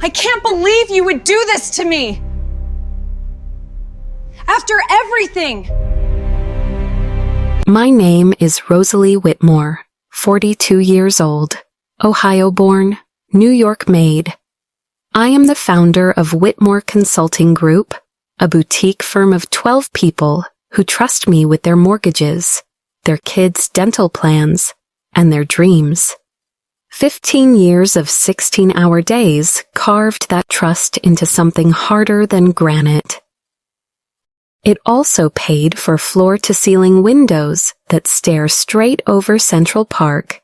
I can't believe you would do this to me! After everything! My name is Rosalie Whitmore, 42 years old, Ohio-born, New York-made. I am the founder of Whitmore Consulting Group, a boutique firm of 12 people who trust me with their mortgages, their kids' dental plans, and their dreams. 15 years of 16-hour days carved that trust into something harder than granite. It also paid for floor-to-ceiling windows that stare straight over Central Park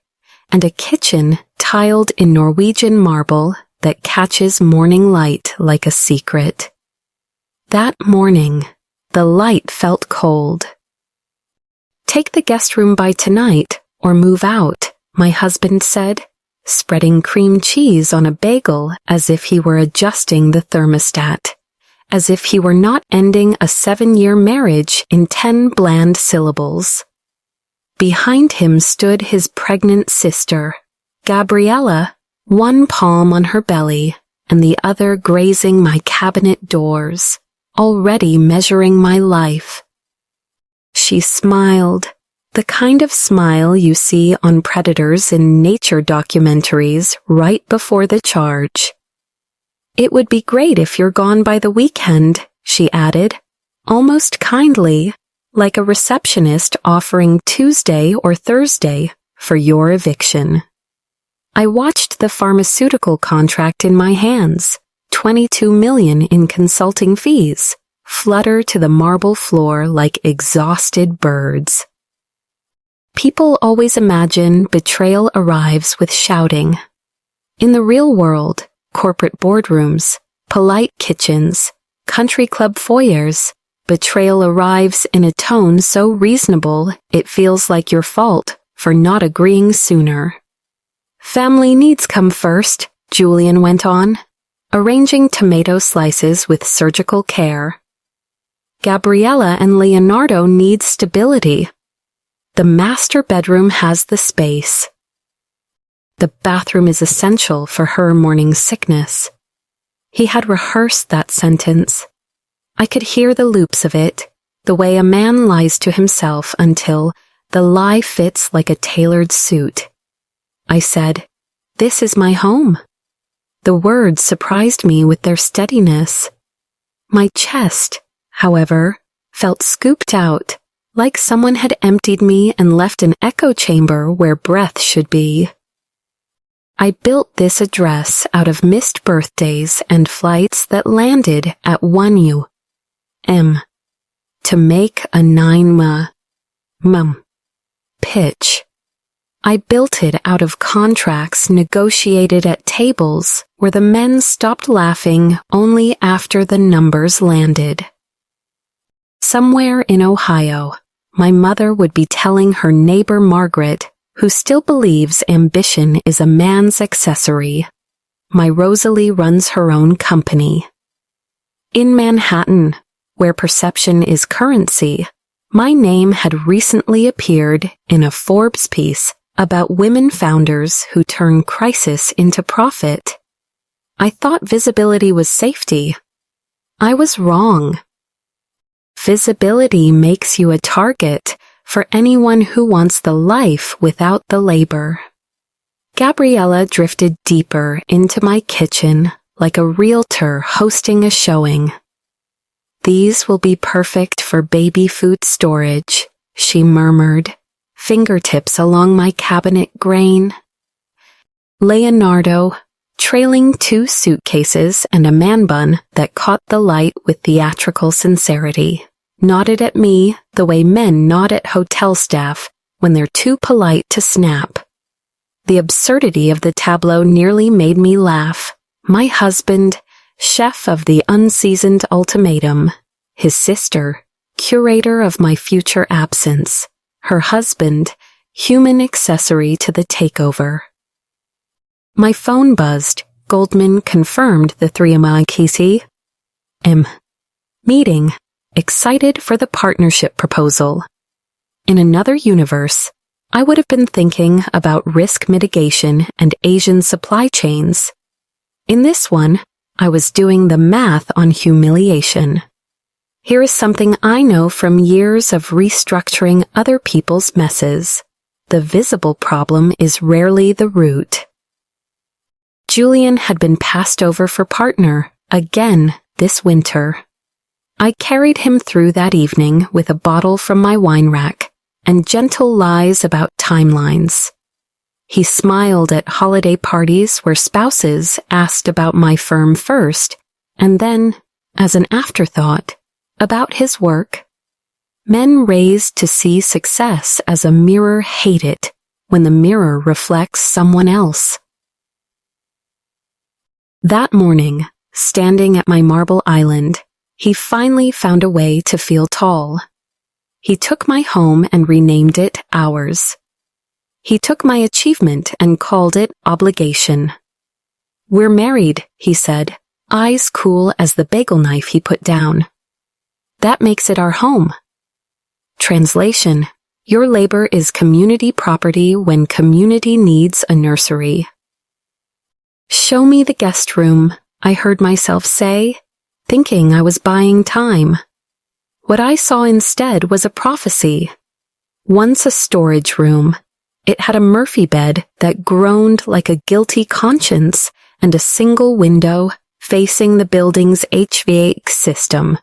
and a kitchen tiled in Norwegian marble that catches morning light like a secret. That morning, the light felt cold. "Take the guest room by tonight or move out," my husband said, spreading cream cheese on a bagel as if he were adjusting the thermostat, as if he were not ending a 7-year marriage in 10 bland syllables. Behind him stood his pregnant sister, Gabriella, one palm on her belly and the other grazing my cabinet doors, already measuring my life. She smiled, the kind of smile you see on predators in nature documentaries right before the charge. "It would be great if you're gone by the weekend," she added, almost kindly, like a receptionist offering Tuesday or Thursday for your eviction. I watched the pharmaceutical contract in my hands, $22 million in consulting fees, flutter to the marble floor like exhausted birds. People always imagine betrayal arrives with shouting. In the real world, corporate boardrooms, polite kitchens, country club foyers, betrayal arrives in a tone so reasonable it feels like your fault for not agreeing sooner. "Family needs come first," Julian went on, arranging tomato slices with surgical care. "Gabriella and Leonardo need stability. The master bedroom has the space. The bathroom is essential for her morning sickness." He had rehearsed that sentence. I could hear the loops of it, the way a man lies to himself until the lie fits like a tailored suit. I said, "This is my home." The words surprised me with their steadiness. My chest, however, felt scooped out, like someone had emptied me and left an echo chamber where breath should be. I built this address out of missed birthdays and flights that landed at 1 to make a 9 pitch. I built it out of contracts negotiated at tables where the men stopped laughing only after the numbers landed. Somewhere in Ohio, my mother would be telling her neighbor Margaret, who still believes ambition is a man's accessory, "My Rosalie runs her own company." In Manhattan, where perception is currency, my name had recently appeared in a Forbes piece about women founders who turn crisis into profit. I thought visibility was safety. I was wrong. Visibility makes you a target for anyone who wants the life without the labor. Gabriella drifted deeper into my kitchen like a realtor hosting a showing. "These will be perfect for baby food storage," she murmured, fingertips along my cabinet grain. Leonardo, trailing 2 suitcases and a man bun that caught the light with theatrical sincerity, nodded at me the way men nod at hotel staff when they're too polite to snap. The absurdity of the tableau nearly made me laugh. My husband, chef of the unseasoned ultimatum, his sister, curator of my future absence, her husband, human accessory to the takeover. My phone buzzed. Goldman confirmed the 3 Kisi. Meeting, excited for the partnership proposal. In another universe, I would have been thinking about risk mitigation and Asian supply chains. In this one, I was doing the math on humiliation. Here is something I know from years of restructuring other people's messes. The visible problem is rarely the root. Julian had been passed over for partner, again, this winter. I carried him through that evening with a bottle from my wine rack and gentle lies about timelines. He smiled at holiday parties where spouses asked about my firm first, and then, as an afterthought, about his work. Men raised to see success as a mirror hate it when the mirror reflects someone else. That morning, standing at my marble island, he finally found a way to feel tall. He took my home and renamed it ours. He took my achievement and called it obligation. We're married, he said, eyes cool as the bagel knife he put down. That makes it our home. Translation: your labor is community property when community needs a nursery. Show me the guest room, I heard myself say, thinking I was buying time. What I saw instead was a prophecy. Once a storage room, it had a Murphy bed that groaned like a guilty conscience and a single window facing the building's HVAC system.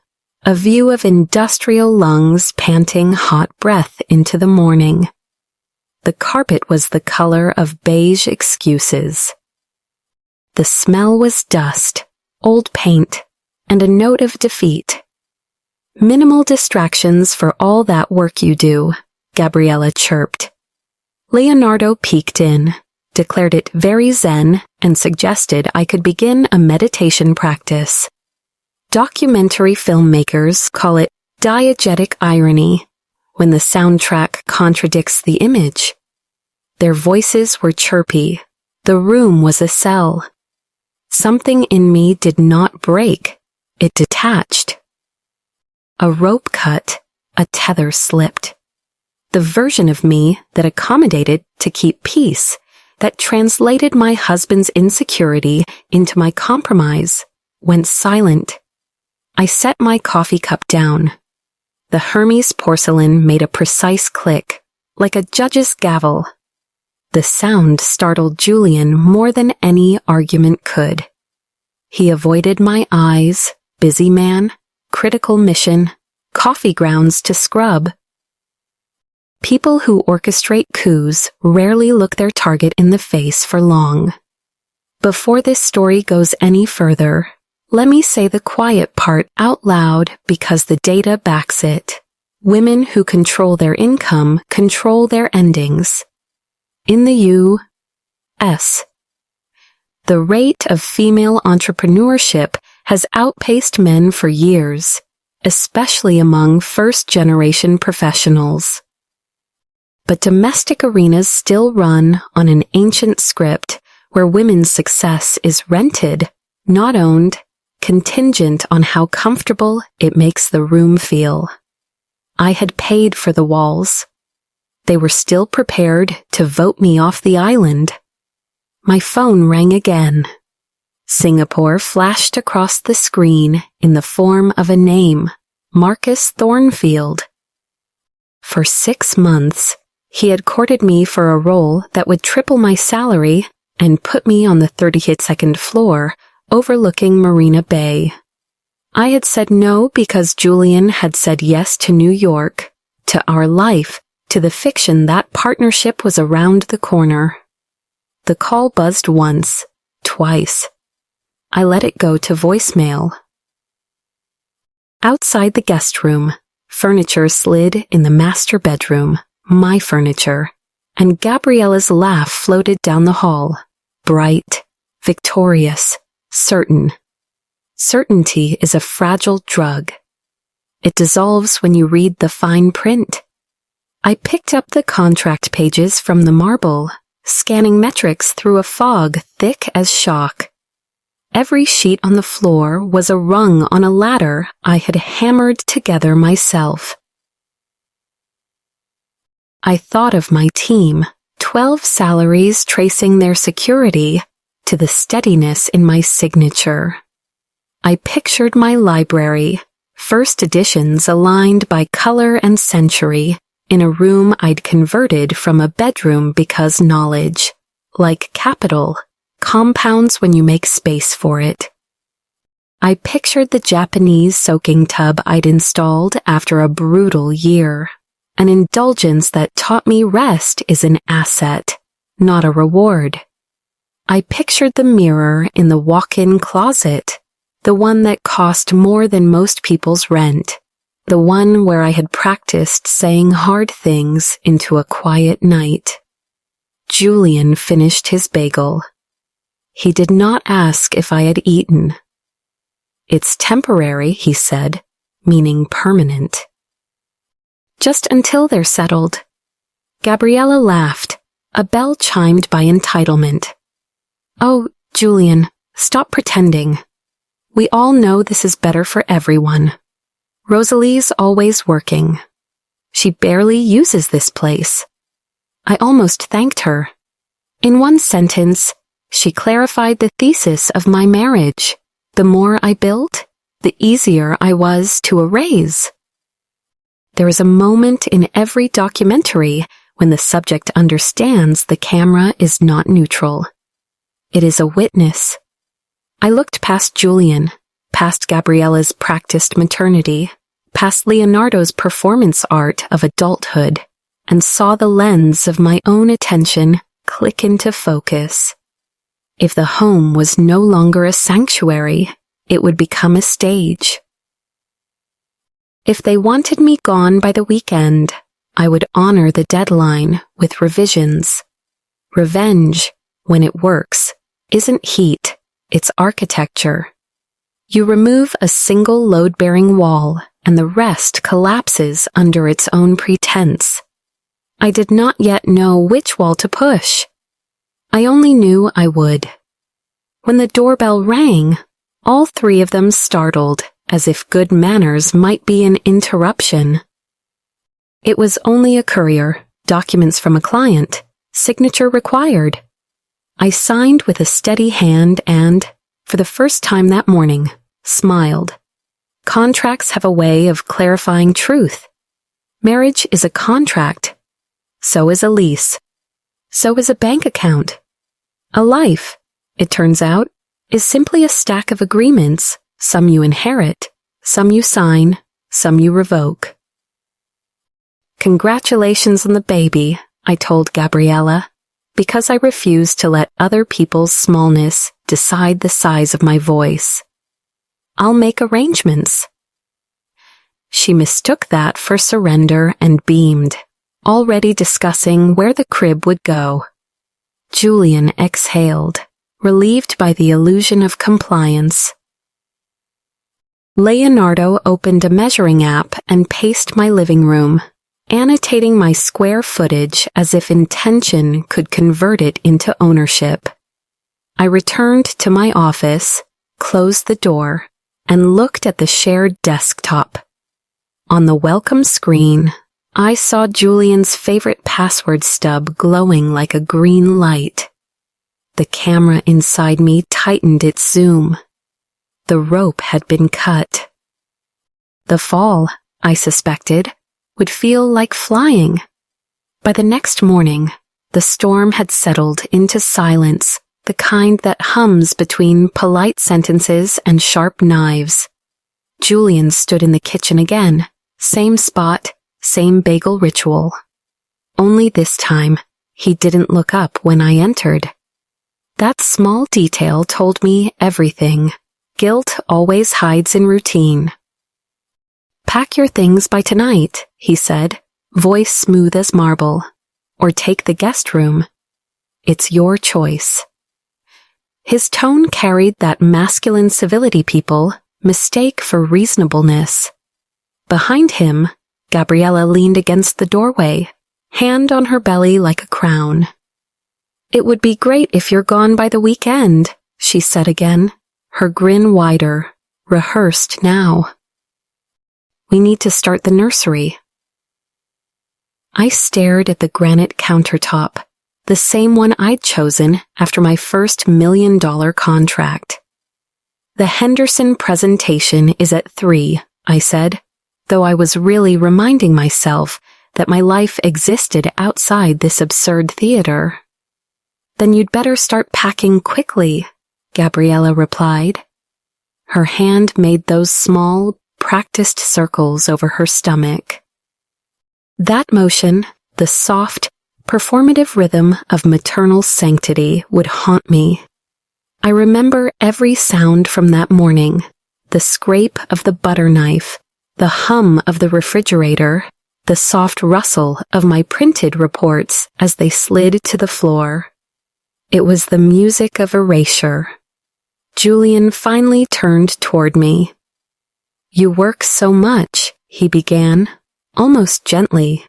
A view of industrial lungs panting hot breath into the morning. The carpet was the color of beige excuses. The smell was dust, old paint, and a note of defeat. Minimal distractions for all that work you do, Gabriella chirped. Leonardo peeked in, declared it very zen, and suggested I could begin a meditation practice. Documentary filmmakers call it diegetic irony, when the soundtrack contradicts the image. Their voices were chirpy. The room was a cell. Something in me did not break. It detached. A rope cut, a tether slipped. The version of me that accommodated to keep peace, that translated my husband's insecurity into my compromise, went silent. I set my coffee cup down. The Hermes porcelain made a precise click, like a judge's gavel. The sound startled Julian more than any argument could. He avoided my eyes, busy man, critical mission, coffee grounds to scrub. People who orchestrate coups rarely look their target in the face for long. Before this story goes any further, let me say the quiet part out loud because the data backs it. Women who control their income control their endings. In the U.S., the rate of female entrepreneurship has outpaced men for years, especially among first-generation professionals. But domestic arenas still run on an ancient script where women's success is rented, not owned, contingent on how comfortable it makes the room feel. I had paid for the walls. They were still prepared to vote me off the island. My phone rang again. Singapore flashed across the screen in the form of a name, Marcus Thornfield. For 6 months, he had courted me for a role that would triple my salary and put me on the 32nd floor, overlooking Marina Bay. I had said no because Julian had said yes to New York, to our life, to the fiction that partnership was around the corner. The call buzzed once, twice. I let it go to voicemail. Outside the guest room, furniture slid in the master bedroom, my furniture, and Gabriella's laugh floated down the hall, bright, victorious, certain. Certainty is a fragile drug. It dissolves when you read the fine print. I picked up the contract pages from the marble, scanning metrics through a fog thick as shock. Every sheet on the floor was a rung on a ladder I had hammered together myself. I thought of my team, 12 salaries tracing their security, to the steadiness in my signature. I pictured my library, first editions aligned by color and century, in a room I'd converted from a bedroom because knowledge, like capital, compounds when you make space for it. I pictured the Japanese soaking tub I'd installed after a brutal year, an indulgence that taught me rest is an asset, not a reward. I pictured the mirror in the walk-in closet, the one that cost more than most people's rent, the one where I had practiced saying hard things into a quiet night. Julian finished his bagel. He did not ask if I had eaten. It's temporary, he said, meaning permanent. Just until they're settled. Gabriella laughed. A bell chimed by entitlement. Oh, Julian, stop pretending. We all know this is better for everyone. Rosalie's always working. She barely uses this place. I almost thanked her. In one sentence, she clarified the thesis of my marriage. The more I built, the easier I was to erase. There is a moment in every documentary when the subject understands the camera is not neutral. It is a witness. I looked past Julian, past Gabriella's practiced maternity, past Leonardo's performance art of adulthood, and saw the lens of my own attention click into focus. If the home was no longer a sanctuary, it would become a stage. If they wanted me gone by the weekend, I would honor the deadline with revisions. Revenge, when it works, isn't heat, it's architecture. You remove a single load-bearing wall, and the rest collapses under its own pretense. I did not yet know which wall to push. I only knew I would. When the doorbell rang, all three of them startled, as if good manners might be an interruption. It was only a courier, documents from a client, signature required. I signed with a steady hand and, for the first time that morning, smiled. Contracts have a way of clarifying truth. Marriage is a contract. So is a lease. So is a bank account. A life, it turns out, is simply a stack of agreements. Some you inherit, some you sign, some you revoke. Congratulations on the baby, I told Gabriella, because I refused to let other people's smallness decide the size of my voice. I'll make arrangements. She mistook that for surrender and beamed, already discussing where the crib would go. Julian exhaled, relieved by the illusion of compliance. Leonardo opened a measuring app and paced my living room, annotating my square footage as if intention could convert it into ownership. I returned to my office, closed the door, and looked at the shared desktop. On the welcome screen, I saw Julian's favorite password stub glowing like a green light. The camera inside me tightened its zoom. The rope had been cut. The fall, I suspected, would feel like flying. By the next morning, the storm had settled into silence, the kind that hums between polite sentences and sharp knives. Julian stood in the kitchen again, same spot, same bagel ritual. Only this time, he didn't look up when I entered. That small detail told me everything. Guilt always hides in routine. Pack your things by tonight, he said, voice smooth as marble. Or take the guest room. It's your choice. His tone carried that masculine civility people mistake for reasonableness. Behind him, Gabriella leaned against the doorway, hand on her belly like a crown. It would be great if you're gone by the weekend, she said again, her grin wider, rehearsed now. We need to start the nursery. I stared at the granite countertop, the same one I'd chosen after my first $1 million contract. The Henderson presentation is at 3, I said, though I was really reminding myself that my life existed outside this absurd theater. Then you'd better start packing quickly, Gabriella replied. Her hand made those small, practiced circles over her stomach. That motion, the soft, performative rhythm of maternal sanctity, would haunt me. I remember every sound from that morning, the scrape of the butter knife, the hum of the refrigerator, the soft rustle of my printed reports as they slid to the floor. It was the music of erasure. Julian finally turned toward me. "You work so much," he began, almost gently.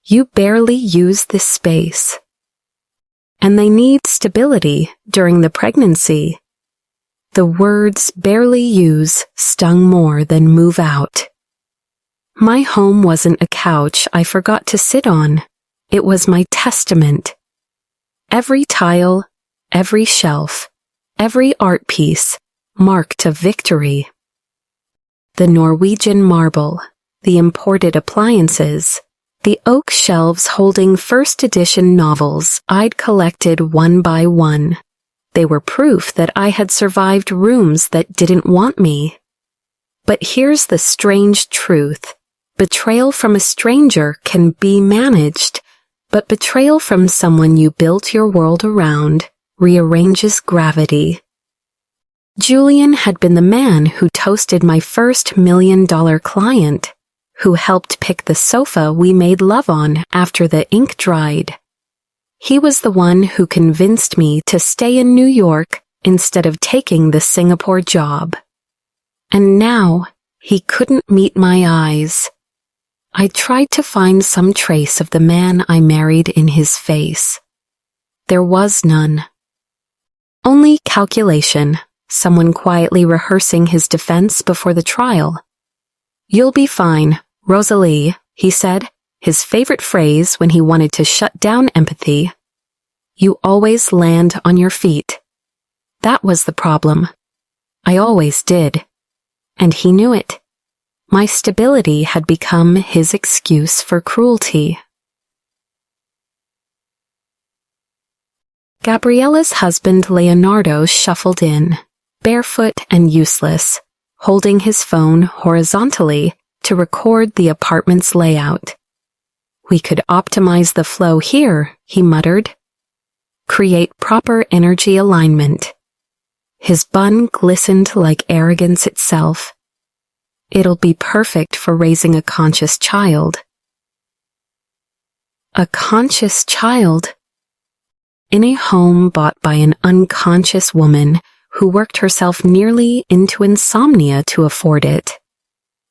"You barely use this space. And they need stability during the pregnancy." The words "barely use" stung more than "move out." My home wasn't a couch I forgot to sit on. It was my testament. Every tile, every shelf, every art piece marked a victory. The Norwegian marble, the imported appliances, the oak shelves holding first edition novels I'd collected one by one. They were proof that I had survived rooms that didn't want me. But here's the strange truth. Betrayal from a stranger can be managed, but betrayal from someone you built your world around rearranges gravity. Julian had been the man who toasted my first $1 million client, who helped pick the sofa we made love on after the ink dried. He was the one who convinced me to stay in New York instead of taking the Singapore job. And now he couldn't meet my eyes. I tried to find some trace of the man I married in his face. There was none. Only calculation, someone quietly rehearsing his defense before the trial. "You'll be fine, Rosalie," he said, his favorite phrase when he wanted to shut down empathy. "You always land on your feet." That was the problem. I always did. And he knew it. My stability had become his excuse for cruelty. Gabriella's husband Leonardo shuffled in, barefoot and useless, holding his phone horizontally to record the apartment's layout. "We could optimize the flow here," he muttered. "Create proper energy alignment." His bun glistened like arrogance itself. "It'll be perfect for raising a conscious child." A conscious child? In a home bought by an unconscious woman who worked herself nearly into insomnia to afford it.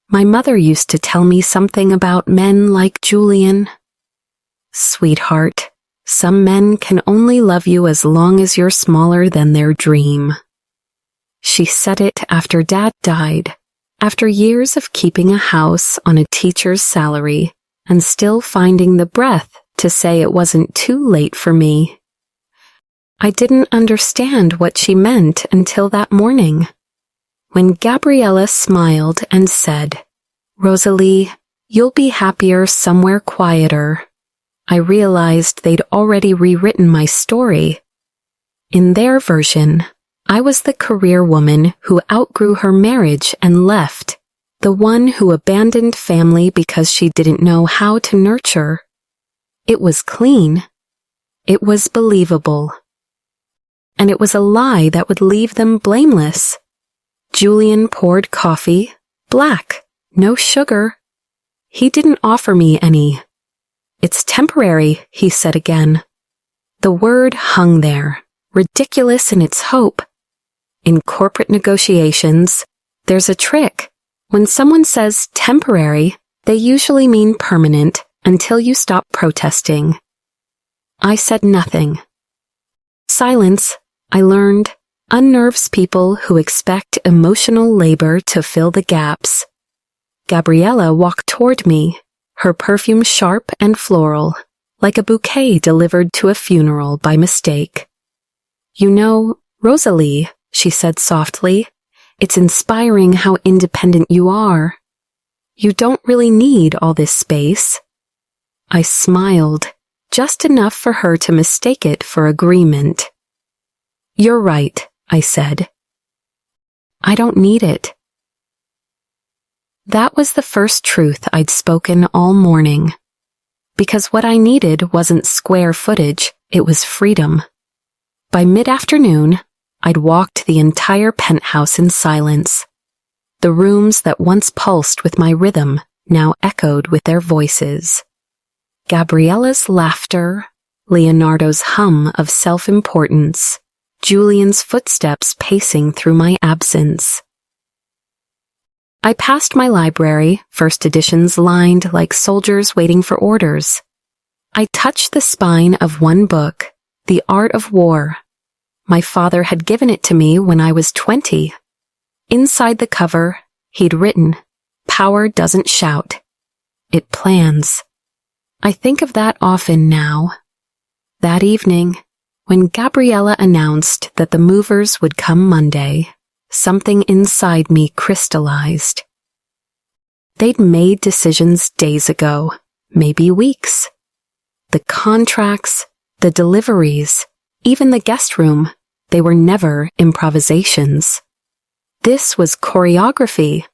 My mother used to tell me something about men like Julian. "Sweetheart, some men can only love you as long as you're smaller than their dream." She said it after Dad died. After years of keeping a house on a teacher's salary and still finding the breath to say it wasn't too late for me. I didn't understand what she meant until that morning, when Gabriella smiled and said, "Rosalie, you'll be happier somewhere quieter." I realized they'd already rewritten my story. In their version, I was the career woman who outgrew her marriage and left, the one who abandoned family because she didn't know how to nurture. It was clean. It was believable. And it was a lie that would leave them blameless. Julian poured coffee, black, no sugar. He didn't offer me any. "It's temporary," he said again. The word hung there, ridiculous in its hope. In corporate negotiations, there's a trick. When someone says temporary, they usually mean permanent until you stop protesting. I said nothing. Silence, I learned, unnerves people who expect emotional labor to fill the gaps. Gabriella walked toward me, her perfume sharp and floral, like a bouquet delivered to a funeral by mistake. "You know, Rosalie," she said softly, "it's inspiring how independent you are. You don't really need all this space." I smiled, just enough for her to mistake it for agreement. "You're right," I said. "I don't need it." That was the first truth I'd spoken all morning. Because what I needed wasn't square footage, it was freedom. By mid-afternoon, I'd walked the entire penthouse in silence. The rooms that once pulsed with my rhythm now echoed with their voices. Gabriella's laughter, Leonardo's hum of self-importance, Julian's footsteps pacing through my absence. I passed my library, first editions lined like soldiers waiting for orders. I touched the spine of one book, The Art of War. My father had given it to me when I was 20. Inside the cover, he'd written, "Power doesn't shout. It plans." I think of that often now. That evening, when Gabriella announced that the movers would come Monday, something inside me crystallized. They'd made decisions days ago, maybe weeks. The contracts, the deliveries, even the guest room, they were never improvisations. This was choreography.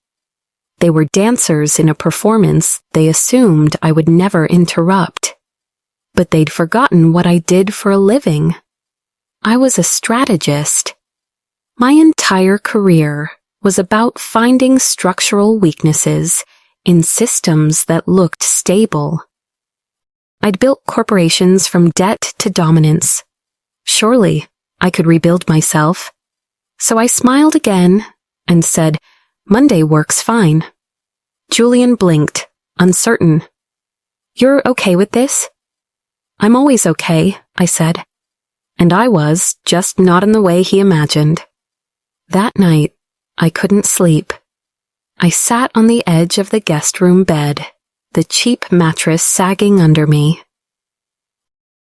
They were dancers in a performance they assumed I would never interrupt. But they'd forgotten what I did for a living. I was a strategist. My entire career was about finding structural weaknesses in systems that looked stable. I'd built corporations from debt to dominance. Surely I could rebuild myself. So I smiled again and said, "Monday works fine." Julian blinked, uncertain. "You're okay with this?" "I'm always okay," I said. And I was, just not in the way he imagined. That night, I couldn't sleep. I sat on the edge of the guest room bed, the cheap mattress sagging under me.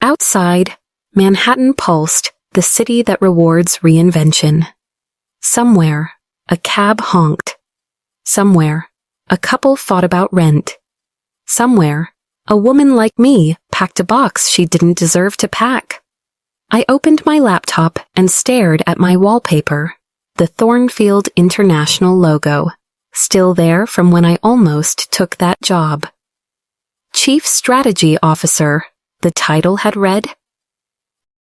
Outside, Manhattan pulsed, the city that rewards reinvention. Somewhere, a cab honked. Somewhere, a couple fought about rent. Somewhere, a woman like me packed a box she didn't deserve to pack. I opened my laptop and stared at my wallpaper, the Thornfield International logo, still there from when I almost took that job. Chief Strategy Officer, the title had read.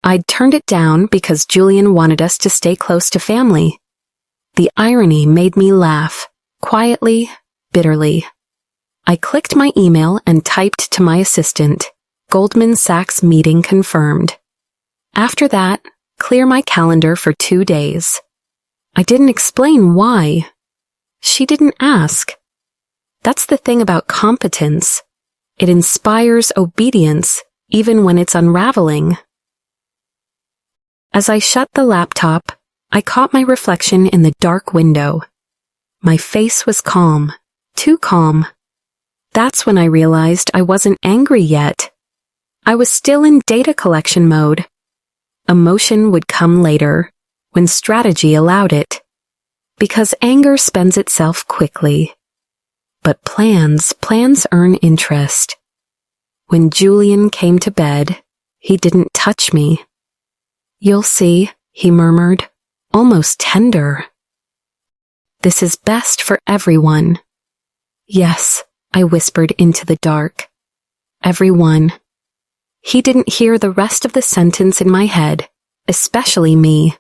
I'd turned it down because Julian wanted us to stay close to family. The irony made me laugh, quietly, bitterly. I clicked my email and typed to my assistant, Goldman Sachs meeting confirmed. After that, clear my calendar for 2 days. I didn't explain why. She didn't ask. That's the thing about competence. It inspires obedience even when it's unraveling. As I shut the laptop, I caught my reflection in the dark window. My face was calm, too calm. That's when I realized I wasn't angry yet. I was still in data collection mode. Emotion would come later, when strategy allowed it. Because anger spends itself quickly. But plans earn interest. When Julian came to bed, he didn't touch me. "You'll see," he murmured, almost tender. "This is best for everyone." "Yes," I whispered into the dark. "Everyone." He didn't hear the rest of the sentence in my head, especially me.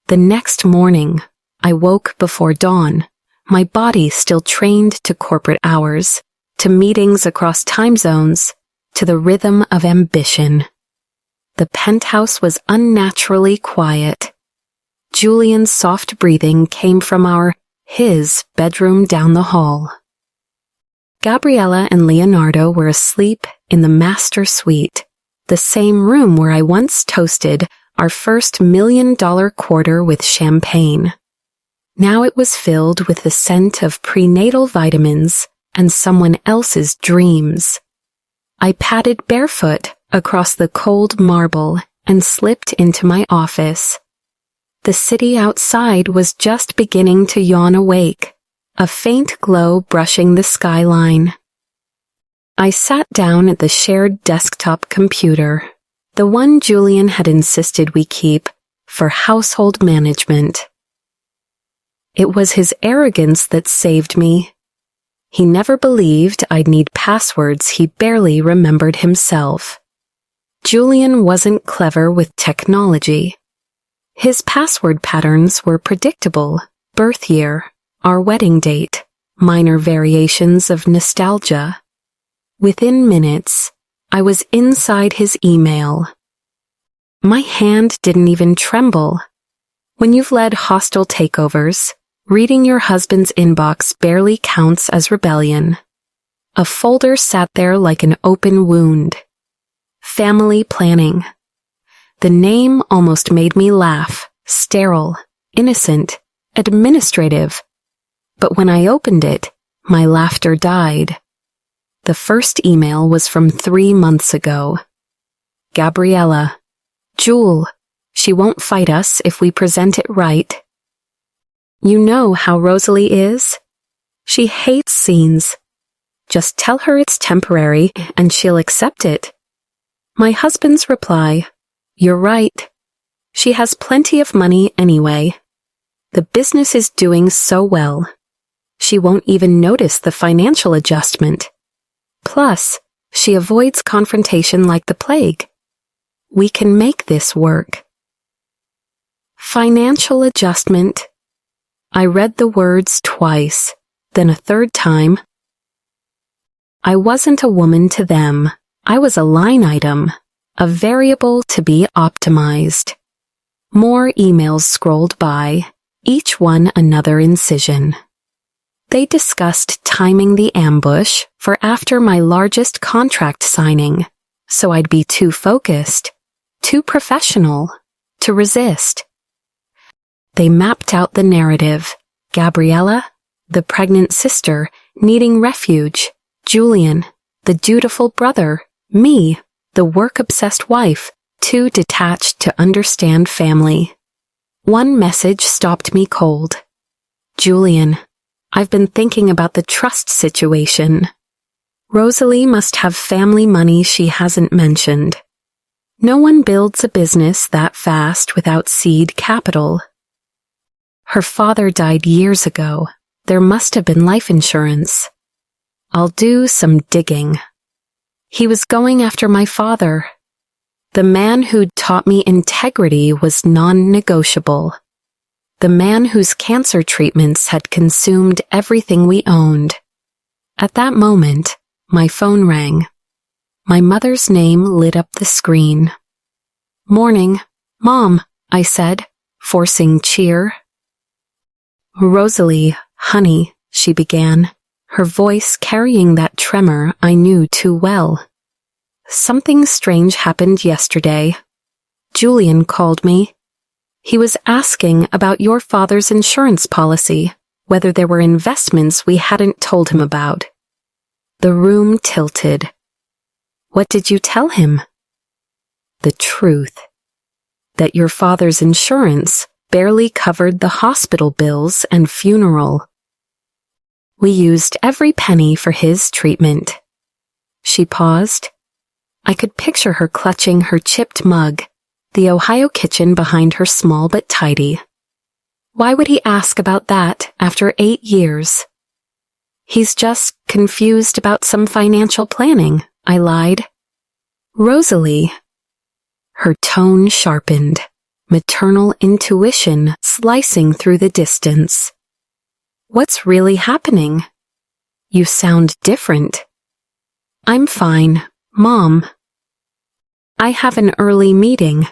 The next morning, I woke before dawn, my body still trained to corporate hours, to meetings across time zones, to the rhythm of ambition. The penthouse was unnaturally quiet. Julian's soft breathing came from his bedroom down the hall. Gabriella and Leonardo were asleep in the master suite, the same room where I once toasted our first $1 million quarter with champagne. Now it was filled with the scent of prenatal vitamins and someone else's dreams. I padded barefoot across the cold marble and slipped into my office. The city outside was just beginning to yawn awake, a faint glow brushing the skyline. I sat down at the shared desktop computer, the one Julian had insisted we keep for household management. It was his arrogance that saved me. He never believed I'd need passwords he barely remembered himself. Julian wasn't clever with technology. His password patterns were predictable: birth year, our wedding date, minor variations of nostalgia. Within minutes, I was inside his email. My hand didn't even tremble. When you've led hostile takeovers, reading your husband's inbox barely counts as rebellion. A folder sat there like an open wound. Family planning. The name almost made me laugh. Sterile, innocent, administrative. But when I opened it, my laughter died. The first email was from 3 months ago. Gabriella. Jewel, she won't fight us if we present it right. You know how Rosalie is? She hates scenes. Just tell her it's temporary and she'll accept it. My husband's reply, you're right. She has plenty of money anyway. The business is doing so well. She won't even notice the financial adjustment. Plus, she avoids confrontation like the plague. We can make this work. Financial adjustment. I read the words twice, then a third time. I wasn't a woman to them. I was a line item, a variable to be optimized. More emails scrolled by, each one another incision. They discussed timing the ambush for after my largest contract signing, so I'd be too focused, too professional, to resist. They mapped out the narrative. Gabriella, the pregnant sister, needing refuge. Julian, the dutiful brother. Me, the work-obsessed wife, too detached to understand family. One message stopped me cold. Julian, I've been thinking about the trust situation. Rosalie must have family money she hasn't mentioned. No one builds a business that fast without seed capital. Her father died years ago. There must have been life insurance. I'll do some digging. He was going after my father. The man who'd taught me integrity was non-negotiable. The man whose cancer treatments had consumed everything we owned. At that moment, my phone rang. My mother's name lit up the screen. Morning, Mom, I said, forcing cheer. Rosalie, honey, she began, her voice carrying that tremor I knew too well. Something strange happened yesterday. Julian called me. He was asking about your father's insurance policy, whether there were investments we hadn't told him about. The room tilted. What did you tell him? The truth. That your father's insurance barely covered the hospital bills and funeral. We used every penny for his treatment. She paused. I could picture her clutching her chipped mug, the Ohio kitchen behind her small but tidy. Why would he ask about that after 8 years? He's just confused about some financial planning, I lied. Rosalie. Her tone sharpened, maternal intuition slicing through the distance. What's really happening? You sound different. I'm fine, Mom. I have an early meeting.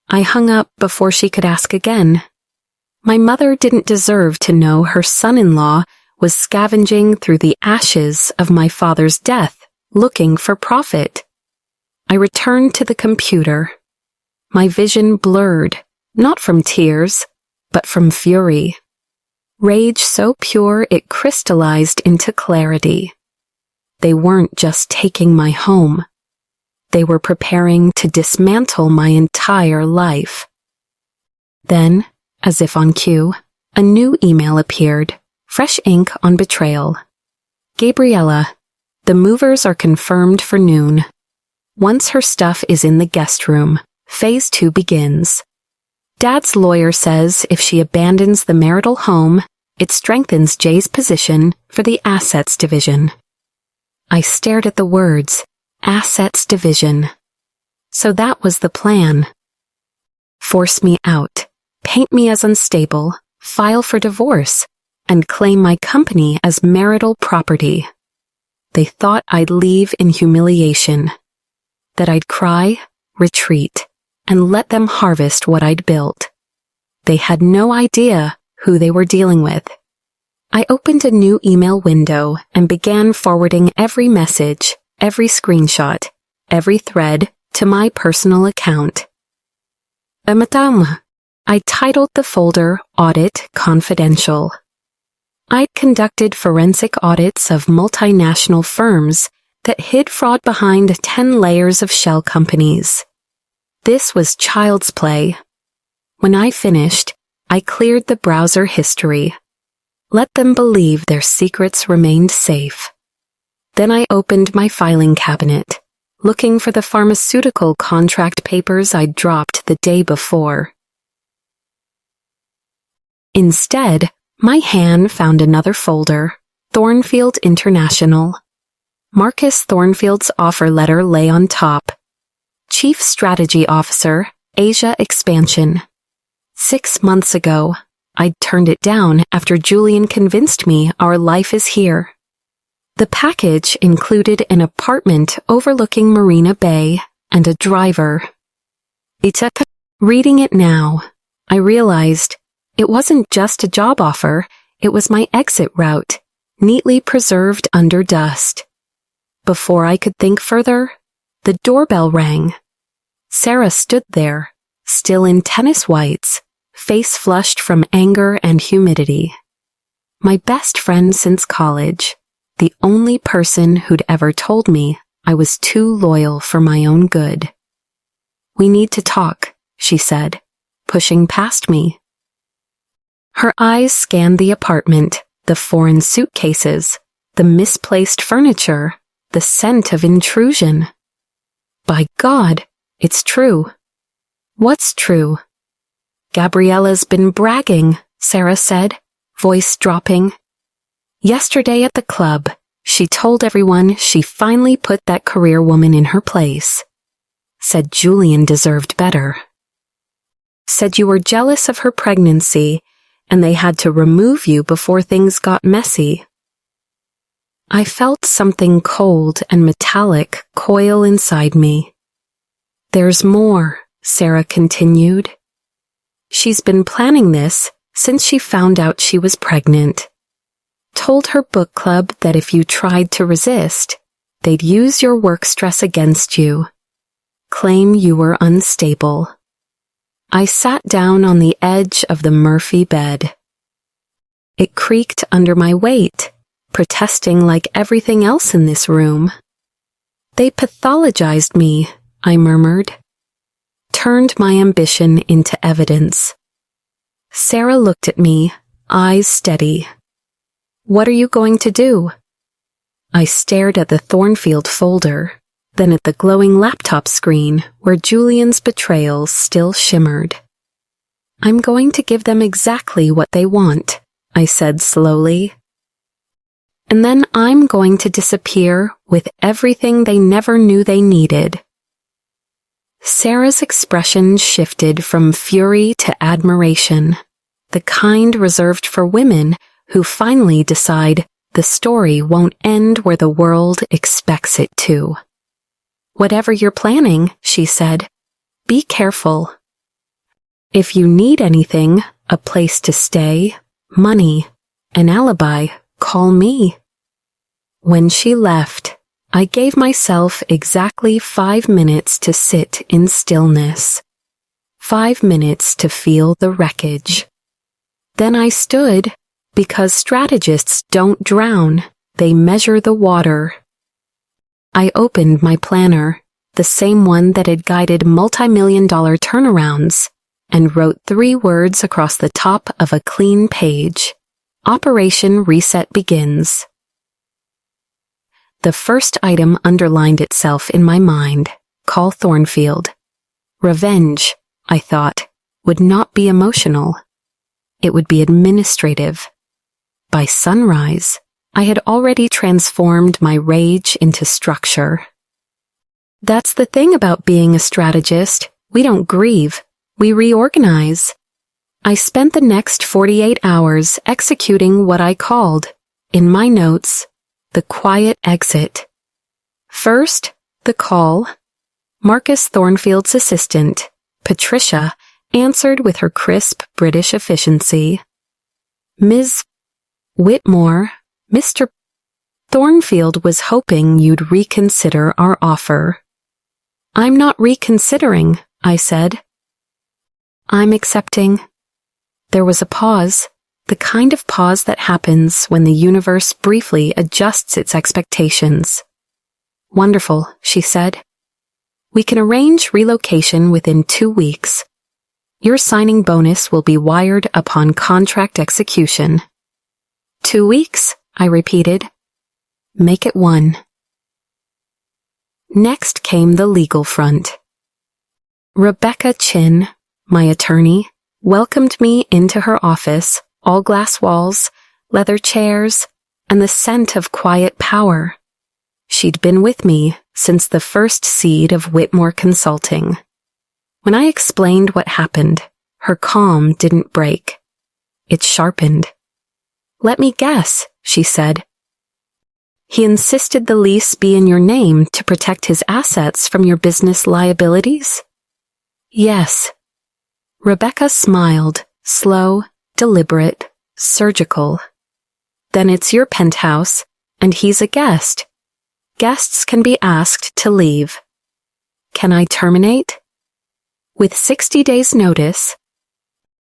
I hung up before she could ask again. My mother didn't deserve to know her son-in-law was scavenging through the ashes of my father's death, looking for profit. I returned to the computer. My vision blurred, not from tears, but from fury. Rage so pure it crystallized into clarity. They weren't just taking my home. They were preparing to dismantle my entire life. Then, as if on cue, a new email appeared, fresh ink on betrayal. Gabriella, the movers are confirmed for noon. Once her stuff is in the guest room, phase 2 begins. Dad's lawyer says if she abandons the marital home, it strengthens Jay's position for the assets division. I stared at the words, assets division. So that was the plan. Force me out, paint me as unstable, file for divorce, and claim my company as marital property. They thought I'd leave in humiliation, that I'd cry, retreat, and let them harvest what I'd built. They had no idea who they were dealing with. I opened a new email window and began forwarding every message, every screenshot, every thread to my personal account. Madame, I titled the folder Audit Confidential. I'd conducted forensic audits of multinational firms that hid fraud behind 10 layers of shell companies. This was child's play. When I finished, I cleared the browser history. Let them believe their secrets remained safe. Then I opened my filing cabinet, looking for the pharmaceutical contract papers I'd dropped the day before. Instead, my hand found another folder, Thornfield International. Marcus Thornfield's offer letter lay on top. Chief Strategy Officer, Asia Expansion. 6 months ago, I'd turned it down after Julian convinced me our life is here. The package included an apartment overlooking Marina Bay and a driver. Reading it now, I realized it wasn't just a job offer, it was my exit route, neatly preserved under dust. Before I could think further, the doorbell rang. Sarah stood there, still in tennis whites, face flushed from anger and humidity. My best friend since college, the only person who'd ever told me I was too loyal for my own good. We need to talk, she said, pushing past me. Her eyes scanned the apartment, the foreign suitcases, the misplaced furniture, the scent of intrusion. By God, it's true. What's true? Gabriella's been bragging, Sarah said, voice dropping. Yesterday at the club, she told everyone she finally put that career woman in her place. Said Julian deserved better. Said you were jealous of her pregnancy and they had to remove you before things got messy. I felt something cold and metallic coil inside me. There's more, Sarah continued. She's been planning this since she found out she was pregnant. Told her book club that if you tried to resist, they'd use your work stress against you. Claim you were unstable. I sat down on the edge of the Murphy bed. It creaked under my weight, protesting like everything else in this room. They pathologized me, I murmured. Turned my ambition into evidence. Sarah looked at me, eyes steady. What are you going to do? I stared at the Thornfield folder, then at the glowing laptop screen where Julian's betrayal still shimmered. I'm going to give them exactly what they want, I said slowly. And then I'm going to disappear with everything they never knew they needed. Sarah's expression shifted from fury to admiration, the kind reserved for women who finally decide the story won't end where the world expects it to. Whatever you're planning, she said, be careful. If you need anything, a place to stay, money, an alibi, call me. When she left, I gave myself exactly 5 minutes to sit in stillness. 5 minutes to feel the wreckage. Then I stood, because strategists don't drown, they measure the water. I opened my planner, the same one that had guided multi-million-dollar turnarounds, and wrote 3 words across the top of a clean page. Operation Reset begins. The first item underlined itself in my mind. Call Thornfield. Revenge, I thought, would not be emotional. It would be administrative. By sunrise, I had already transformed my rage into structure. That's the thing about being a strategist. We don't grieve. We reorganize. I spent the next 48 hours executing what I called, in my notes, the quiet exit. First, the call. Marcus Thornfield's assistant, Patricia, answered with her crisp British efficiency. Ms. Whitmore, Mr. Thornfield was hoping you'd reconsider our offer. I'm not reconsidering, I said. I'm accepting. There was a pause, the kind of pause that happens when the universe briefly adjusts its expectations. Wonderful, she said. We can arrange relocation within 2 weeks. Your signing bonus will be wired upon contract execution. 2 weeks, I repeated. Make it 1. Next came the legal front. Rebecca Chin, my attorney, welcomed me into her office, all glass walls, leather chairs, and the scent of quiet power. She'd been with me since the first seed of Whitmore Consulting. When I explained what happened, her calm didn't break. It sharpened. Let me guess, she said. He insisted the lease be in your name to protect his assets from your business liabilities? Yes. Rebecca smiled, slow, deliberate, surgical. Then it's your penthouse, and he's a guest. Guests can be asked to leave. Can I terminate? With 60 days' notice?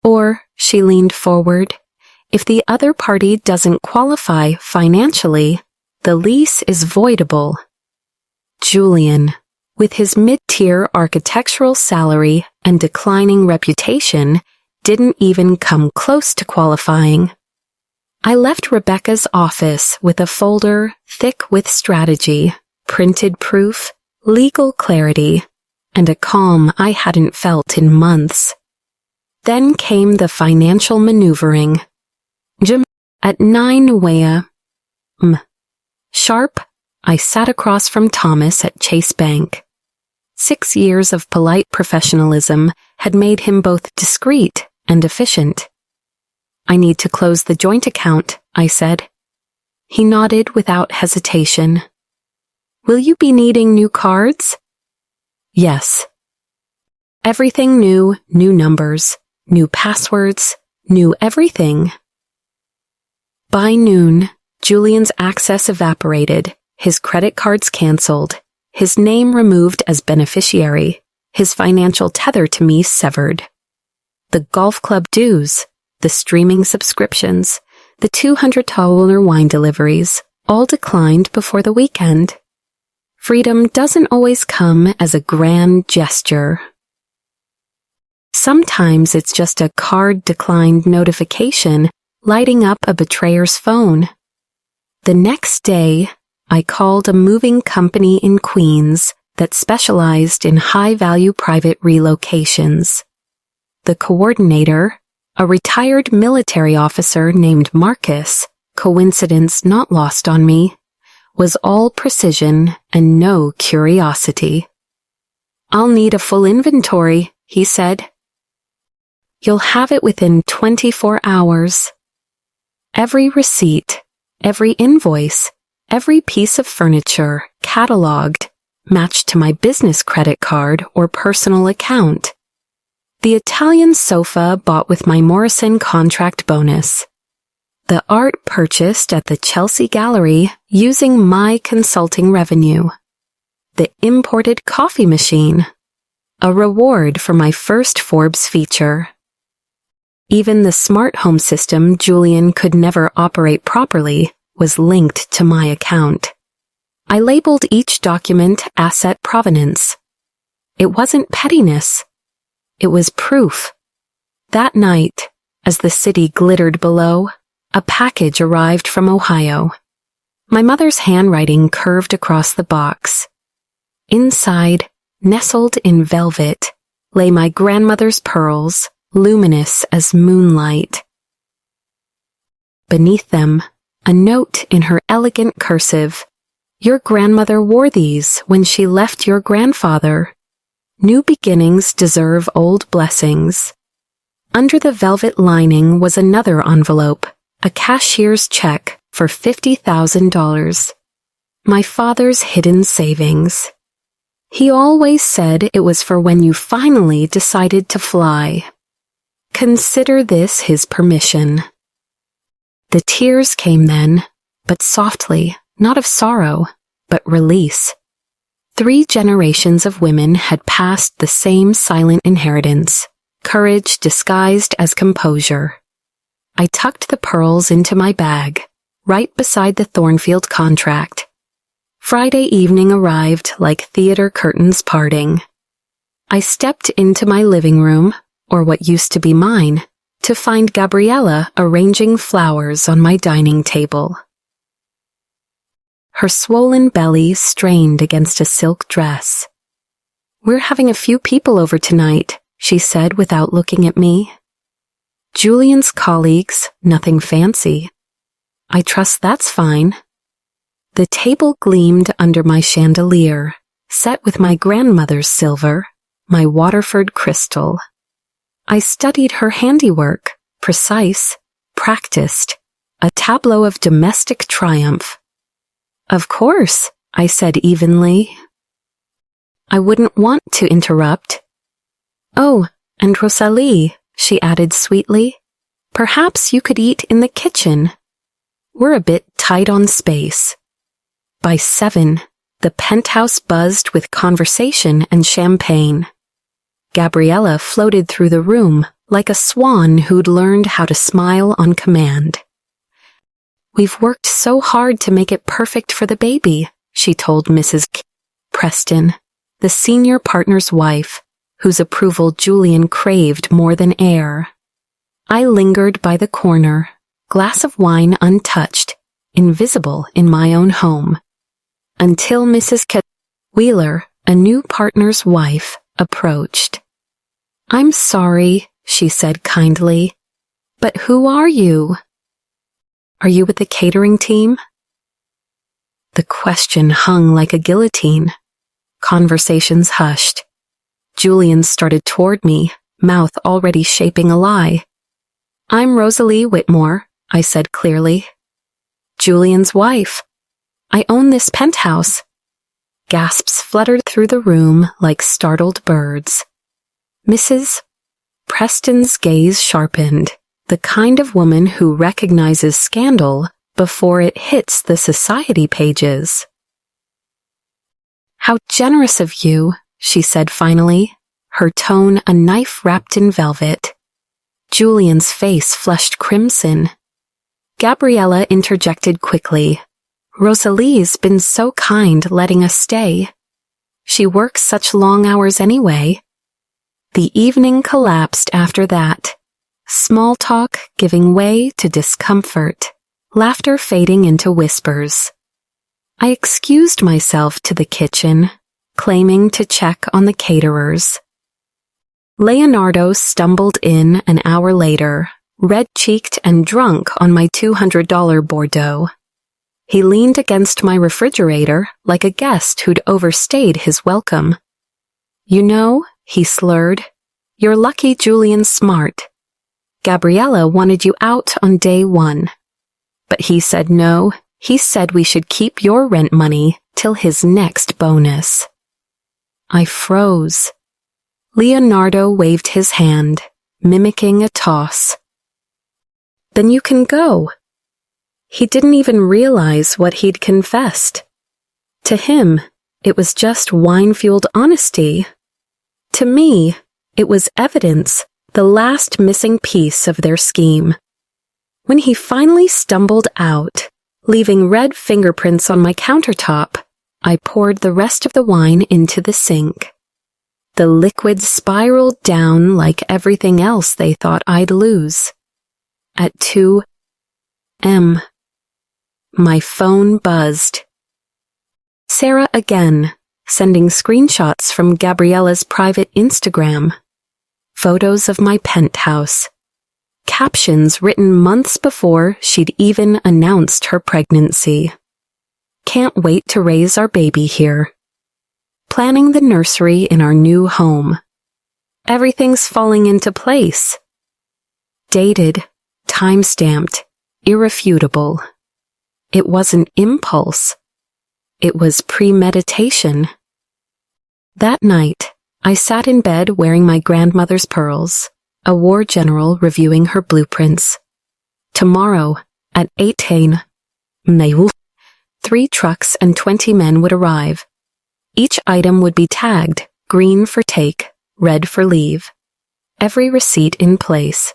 Or, she leaned forward, if the other party doesn't qualify financially, the lease is voidable. Julian, with his mid-tier architectural salary and declining reputation, didn't even come close to qualifying. I left Rebecca's office with a folder thick with strategy, printed proof, legal clarity, and a calm I hadn't felt in months. Then came the financial maneuvering. At 9 a.m. Sharp, I sat across from Thomas at Chase Bank. 6 years of polite professionalism had made him both discreet and efficient. I need to close the joint account, I said. He nodded without hesitation. Will you be needing new cards? Yes. Everything new, new numbers, new passwords, new everything. By noon, Julian's access evaporated, his credit cards canceled, his name removed as beneficiary, his financial tether to me severed. The golf club dues, the streaming subscriptions, the $200 wine deliveries, all declined before the weekend. Freedom doesn't always come as a grand gesture. Sometimes it's just a card declined notification lighting up a betrayer's phone. The next day, I called a moving company in Queens that specialized in high-value private relocations. The coordinator, a retired military officer named Marcus, coincidence not lost on me, was all precision and no curiosity. I'll need a full inventory, he said. You'll have it within 24 hours. Every receipt, every invoice, every piece of furniture cataloged, matched to my business credit card or personal account. The Italian sofa bought with my Morrison contract bonus. The art purchased at the Chelsea Gallery using my consulting revenue. The imported coffee machine, a reward for my first Forbes feature. Even the smart home system Julian could never operate properly was linked to my account. I labeled each document Asset Provenance. It wasn't pettiness. It was proof. That night, as the city glittered below, a package arrived from Ohio. My mother's handwriting curved across the box. Inside, nestled in velvet, lay my grandmother's pearls, luminous as moonlight. Beneath them, a note in her elegant cursive. Your grandmother wore these when she left your grandfather. New beginnings deserve old blessings. Under the velvet lining was another envelope, a cashier's check for $50,000. My father's hidden savings. He always said it was for when you finally decided to fly. Consider this his permission. The tears came then, but softly, not of sorrow, but release. 3 generations of women had passed the same silent inheritance, courage disguised as composure. I tucked the pearls into my bag, right beside the Thornfield contract. Friday evening arrived like theater curtains parting. I stepped into my living room, or what used to be mine, to find Gabriella arranging flowers on my dining table. Her swollen belly strained against a silk dress. We're having a few people over tonight, she said without looking at me. Julian's colleagues, nothing fancy. I trust that's fine. The table gleamed under my chandelier, set with my grandmother's silver, my Waterford crystal. I studied her handiwork, precise, practiced, a tableau of domestic triumph. Of course, I said evenly. I wouldn't want to interrupt. Oh, and Rosalie, she added sweetly, perhaps you could eat in the kitchen. We're a bit tight on space. By 7, the penthouse buzzed with conversation and champagne. Gabriella floated through the room like a swan who'd learned how to smile on command. We've worked so hard to make it perfect for the baby, she told Mrs. Preston, the senior partner's wife, whose approval Julian craved more than air. I lingered by the corner, glass of wine untouched, invisible in my own home, until Mrs. Wheeler, a new partner's wife, approached. I'm sorry, she said kindly, but who are you? Are you with the catering team? The question hung like a guillotine. Conversations hushed. Julian started toward me, mouth already shaping a lie. I'm Rosalie Whitmore, I said clearly. Julian's wife. I own this penthouse. Gasps fluttered through the room like startled birds. Mrs. Preston's gaze sharpened, the kind of woman who recognizes scandal before it hits the society pages. How generous of you, she said finally, her tone a knife wrapped in velvet. Julian's face flushed crimson. Gabriella interjected quickly. Rosalie's been so kind letting us stay. She works such long hours anyway. The evening collapsed after that. Small talk giving way to discomfort, laughter fading into whispers. I excused myself to the kitchen, claiming to check on the caterers. Leonardo stumbled in an hour later, red-cheeked and drunk on my $200 Bordeaux. He leaned against my refrigerator like a guest who'd overstayed his welcome. You know, he slurred, you're lucky Julian's smart. Gabriella wanted you out on day 1. But he said no, he said we should keep your rent money till his next bonus. I froze. Leonardo waved his hand, mimicking a toss. Then you can go. He didn't even realize what he'd confessed. To him, it was just wine-fueled honesty. To me, it was evidence, the last missing piece of their scheme. When he finally stumbled out, leaving red fingerprints on my countertop, I poured the rest of the wine into the sink. The liquid spiraled down like everything else they thought I'd lose. At 2 a.m., my phone buzzed. Sarah again, sending screenshots from Gabriella's private Instagram. Photos of my penthouse. Captions written months before she'd even announced her pregnancy. Can't wait to raise our baby here. Planning the nursery in our new home. Everything's falling into place. Dated, time-stamped, irrefutable. It wasn't impulse. It was premeditation. That night, I sat in bed wearing my grandmother's pearls, a war general reviewing her blueprints. Tomorrow, at 8 a.m., 3 trucks and 20 men would arrive. Each item would be tagged, green for take, red for leave. Every receipt in place.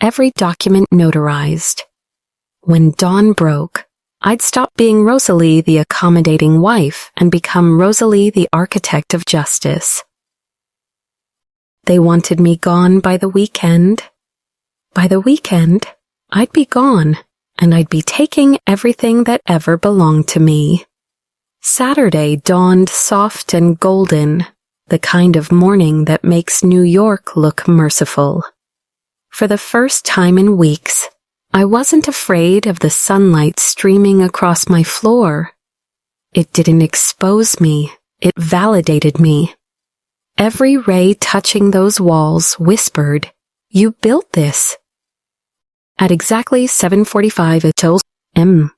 Every document notarized. When dawn broke, I'd stop being Rosalie the accommodating wife and become Rosalie the architect of justice. They wanted me gone by the weekend. By the weekend, I'd be gone, and I'd be taking everything that ever belonged to me. Saturday dawned soft and golden, the kind of morning that makes New York look merciful. For the first time in weeks, I wasn't afraid of the sunlight streaming across my floor. It didn't expose me, it validated me. Every ray touching those walls whispered, "You built this." At exactly 7:45 a.m.,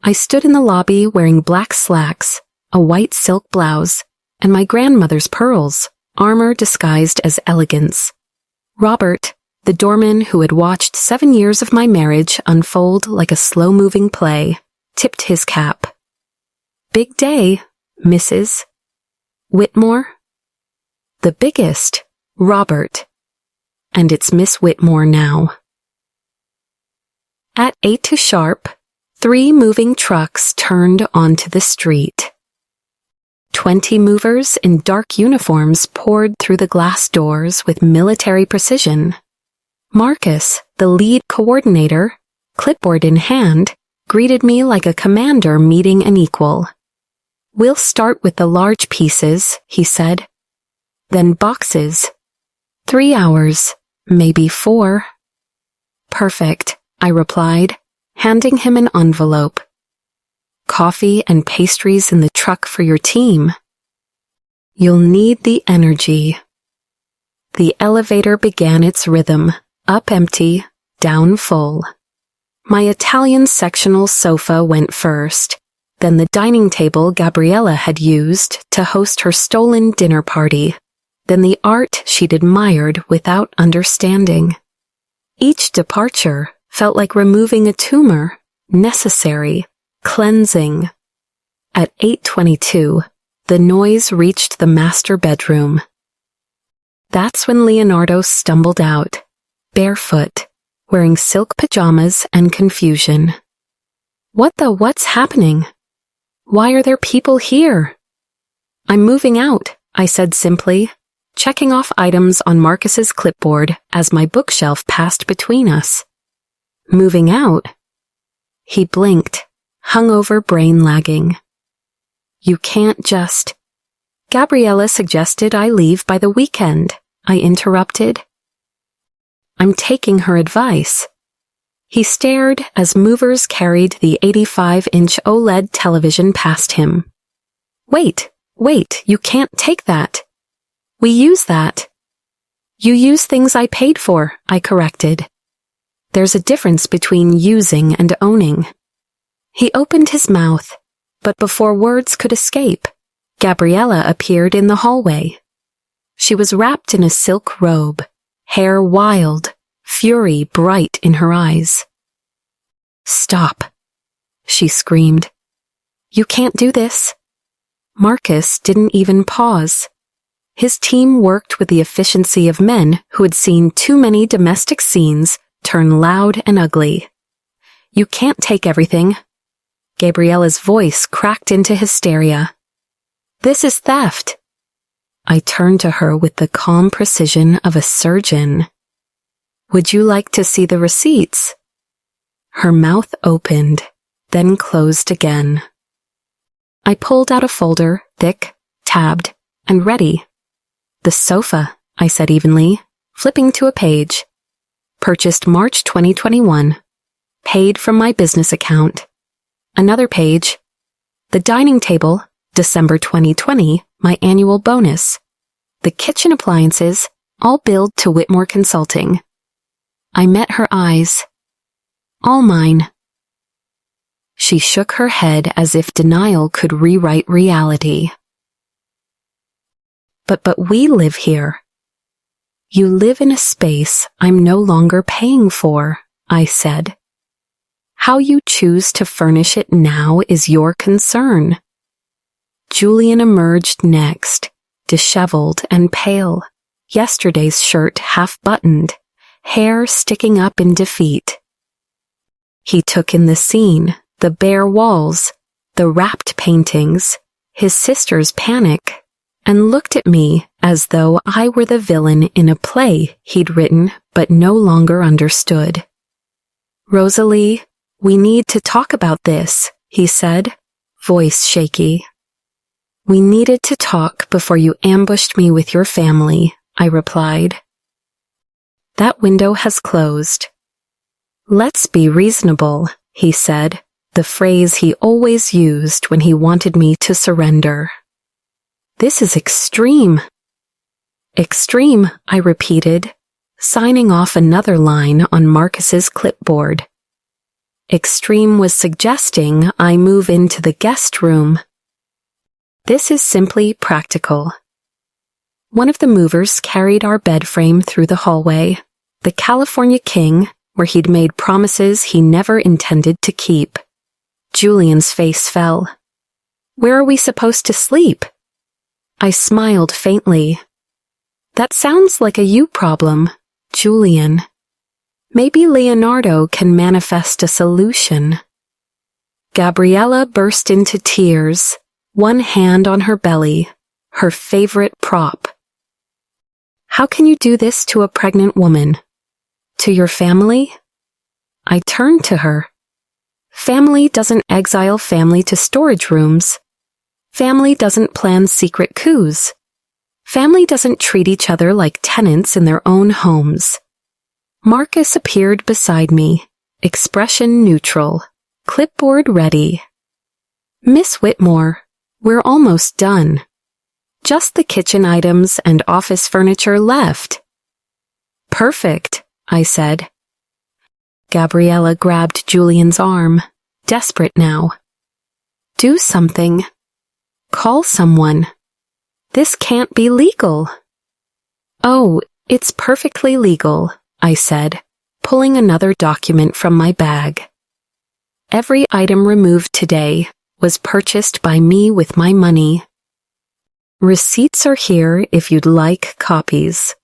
I stood in the lobby wearing black slacks, a white silk blouse, and my grandmother's pearls, armor disguised as elegance. Robert, the doorman who had watched 7 years of my marriage unfold like a slow-moving play, tipped his cap. "Big day, Mrs. Whitmore?" "The biggest, Robert. And it's Miss Whitmore now." At 8 to sharp, 3 moving trucks turned onto the street. 20 movers in dark uniforms poured through the glass doors with military precision. Marcus, the lead coordinator, clipboard in hand, greeted me like a commander meeting an equal. "We'll start with the large pieces," he said. "Then boxes. 3 hours, maybe 4. "Perfect," I replied, handing him an envelope. "Coffee and pastries in the truck for your team. You'll need the energy." The elevator began its rhythm, up empty, down full. My Italian sectional sofa went first, then the dining table Gabriella had used to host her stolen dinner party, then the art she'd admired without understanding. Each departure felt like removing a tumor, necessary, cleansing. At 8:22, the noise reached the master bedroom. That's when Leonardo stumbled out, barefoot, wearing silk pajamas and confusion. What's happening? Why are there people here?" "I'm moving out," I said simply, checking off items on Marcus's clipboard as my bookshelf passed between us. "Moving out?" He blinked, hungover brain lagging. "You can't just—" "Gabriella suggested I leave by the weekend," I interrupted. "I'm taking her advice." He stared as movers carried the 85-inch OLED television past him. Wait, you can't take that. We use that." "You use things I paid for," I corrected. "There's a difference between using and owning." He opened his mouth, but before words could escape, Gabriella appeared in the hallway. She was wrapped in a silk robe, hair wild, fury bright in her eyes. "Stop," she screamed. "You can't do this." Marcus didn't even pause. His team worked with the efficiency of men who had seen too many domestic scenes turn loud and ugly. "You can't take everything." Gabriella's voice cracked into hysteria. "This is theft." I turned to her with the calm precision of a surgeon. "Would you like to see the receipts?" Her mouth opened, then closed again. I pulled out a folder, thick, tabbed, and ready. "The sofa," I said evenly, flipping to a page. "Purchased March 2021. Paid from my business account." Another page. "The dining table, December 2020, my annual bonus. The kitchen appliances, all billed to Whitmore Consulting." I met her eyes. "All mine." She shook her head as if denial could rewrite reality. But we live here." "You live in a space I'm no longer paying for," I said. "How you choose to furnish it now is your concern." Julian emerged next, disheveled and pale, yesterday's shirt half-buttoned, hair sticking up in defeat. He took in the scene, the bare walls, the wrapped paintings, his sister's panic, and looked at me as though I were the villain in a play he'd written but no longer understood. "Rosalie, we need to talk about this," he said, voice shaky. "We needed to talk before you ambushed me with your family," I replied. "That window has closed." "Let's be reasonable," he said, the phrase he always used when he wanted me to surrender. "This is extreme." "Extreme," I repeated, signing off another line on Marcus's clipboard. Extreme was suggesting I move into the guest room. "This is simply practical." One of the movers carried our bed frame through the hallway, the California King, where he'd made promises he never intended to keep. Julian's face fell. "Where are we supposed to sleep?" I smiled faintly. "That sounds like a you problem, Julian. Maybe Leonardo can manifest a solution." Gabriella burst into tears, one hand on her belly, her favorite prop. "How can you do this to a pregnant woman? To your family?" I turned to her. Family doesn't exile family to storage rooms. Family doesn't plan secret coups. Family doesn't treat each other like tenants in their own homes. Marcus appeared beside me, expression neutral, clipboard ready. "Miss Whitmore, we're almost done. Just the kitchen items and office furniture left." "Perfect," I said. Gabriella grabbed Julian's arm, desperate now. "Do something. Call someone. This can't be legal." "Oh, it's perfectly legal," I said, pulling another document from my bag. "Every item removed today was purchased by me with my money. Receipts are here if you'd like copies."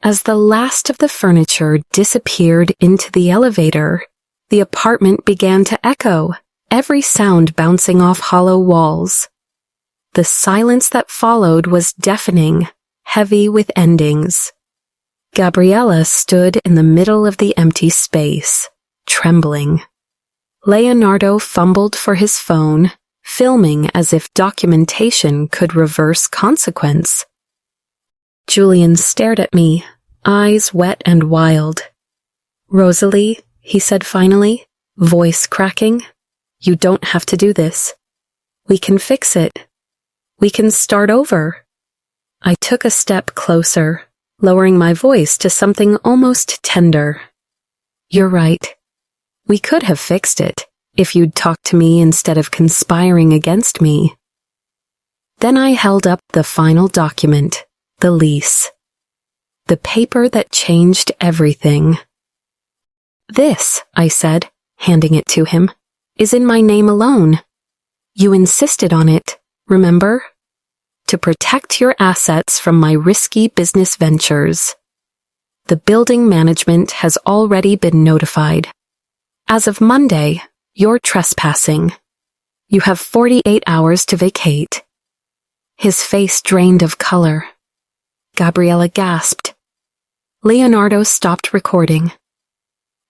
As the last of the furniture disappeared into the elevator, the apartment began to echo, every sound bouncing off hollow walls. The silence that followed was deafening, heavy with endings. Gabriella stood in the middle of the empty space, trembling. Leonardo fumbled for his phone, filming as if documentation could reverse consequence. Julian stared at me, eyes wet and wild. "Rosalie," he said finally, voice cracking, "you don't have to do this. We can fix it. We can start over." I took a step closer, lowering my voice to something almost tender. "You're right. We could have fixed it if you'd talked to me instead of conspiring against me." Then I held up the final document, the lease. The paper that changed everything. "This," I said, handing it to him, "is in my name alone. You insisted on it, remember? To protect your assets from my risky business ventures. The building management has already been notified. As of Monday, You're trespassing. You have 48 hours to vacate." His face drained of color. Gabriella gasped. Leonardo stopped recording.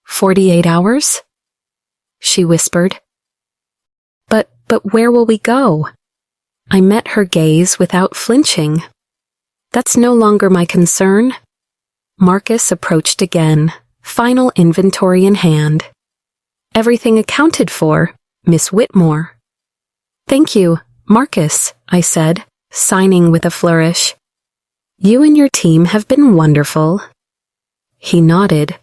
48 hours? She whispered. But where will we go? I met her gaze without flinching. That's no longer my concern. Marcus approached again, final inventory in hand. Everything accounted for, Miss Whitmore. Thank you, Marcus, I said, signing with a flourish. You and your team have been wonderful. He nodded.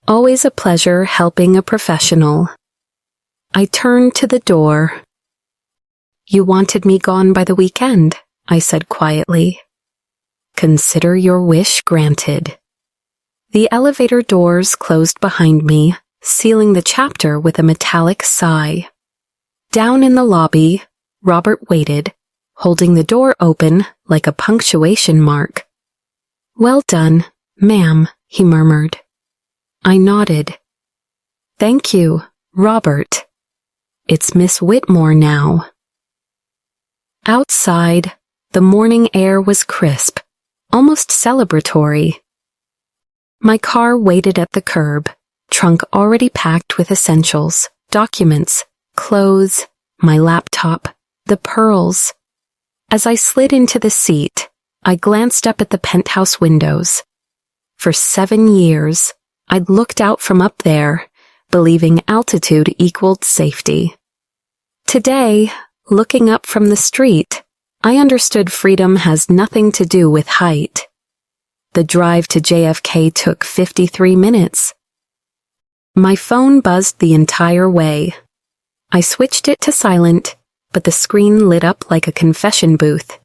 Always a pleasure helping a professional. I turned to the door. You wanted me gone by the weekend, I said quietly. Consider your wish granted. The elevator doors closed behind me, sealing the chapter with a metallic sigh. Down in the lobby, Robert waited, holding the door open like a punctuation mark. Well done, ma'am, he murmured. I nodded. Thank you, Robert. It's Miss Whitmore now. Outside, the morning air was crisp, almost celebratory. My car waited at the curb, trunk already packed with essentials, documents, clothes, my laptop, the pearls. As I slid into the seat, I glanced up at the penthouse windows. For 7 years, I'd looked out from up there, believing altitude equaled safety. Today, looking up from the street, I understood freedom has nothing to do with height. The drive to JFK took 53 minutes. My phone buzzed the entire way. I switched it to silent, but the screen lit up like a confession booth.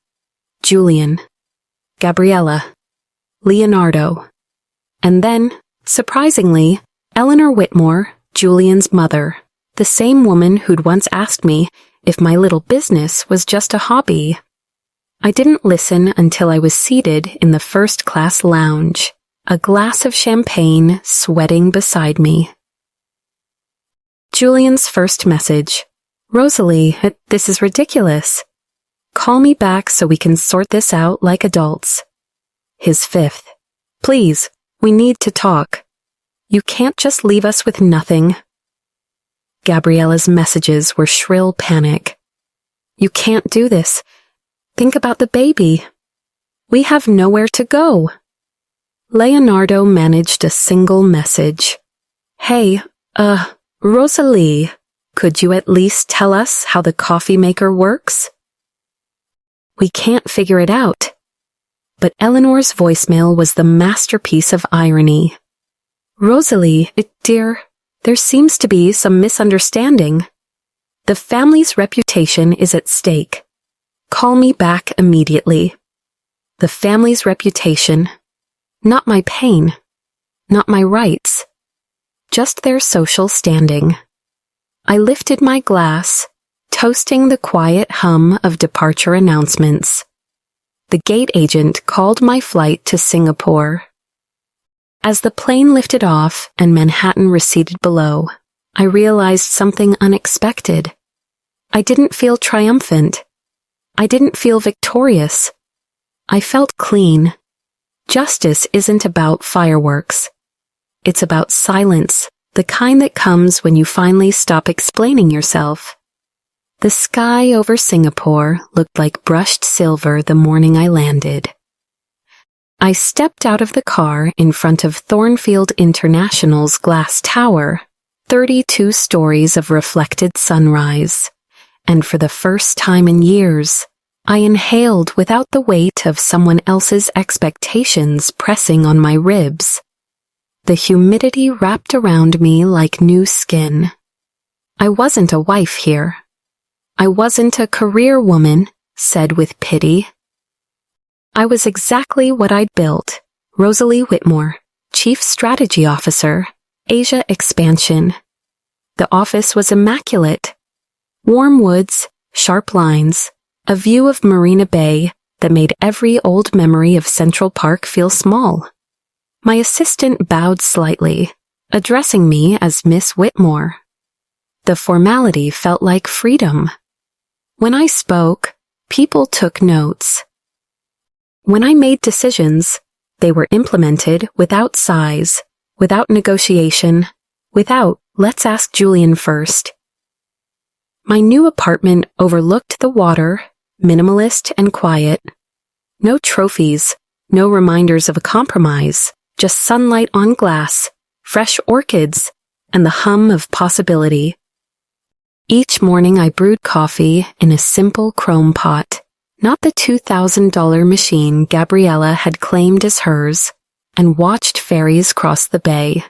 Julian, Gabriella, Leonardo, and then, surprisingly, Eleanor Whitmore, Julian's mother, the same woman who'd once asked me if my little business was just a hobby. I didn't listen until I was seated in the first-class lounge, a glass of champagne sweating beside me. Julian's first message. Rosalie, this is ridiculous. Call me back so we can sort this out like adults. His fifth. Please, we need to talk. You can't just leave us with nothing. Gabriella's messages were shrill panic. You can't do this. Think about the baby. We have nowhere to go. Leonardo managed a single message. Hey, Rosalie, could you at least tell us how the coffee maker works? We can't figure it out. But Eleanor's voicemail was the masterpiece of irony. Rosalie, dear, there seems to be some misunderstanding. The family's reputation is at stake. Call me back immediately. The family's reputation. Not my pain. Not my rights. Just their social standing. I lifted my glass, toasting the quiet hum of departure announcements. The gate agent called my flight to Singapore. As the plane lifted off and Manhattan receded below, I realized something unexpected. I didn't feel triumphant. I didn't feel victorious. I felt clean. Justice isn't about fireworks. It's about silence, the kind that comes when you finally stop explaining yourself. The sky over Singapore looked like brushed silver the morning I landed. I stepped out of the car in front of Thornfield International's glass tower, 32 stories of reflected sunrise, and for the first time in years, I inhaled without the weight of someone else's expectations pressing on my ribs. The humidity wrapped around me like new skin. I wasn't a wife here. I wasn't a career woman, said with pity. I was exactly what I'd built, Rosalie Whitmore, Chief Strategy Officer, Asia Expansion. The office was immaculate. Warm woods, sharp lines, a view of Marina Bay that made every old memory of Central Park feel small. My assistant bowed slightly, addressing me as Miss Whitmore. The formality felt like freedom. When I spoke, people took notes. When I made decisions, they were implemented without sighs, without negotiation, without, let's ask Julian first. My new apartment overlooked the water, minimalist and quiet. No trophies, no reminders of a compromise, just sunlight on glass, fresh orchids, and the hum of possibility. Each morning I brewed coffee in a simple chrome pot, not the $2,000 machine Gabriella had claimed as hers, and watched ferries cross the bay.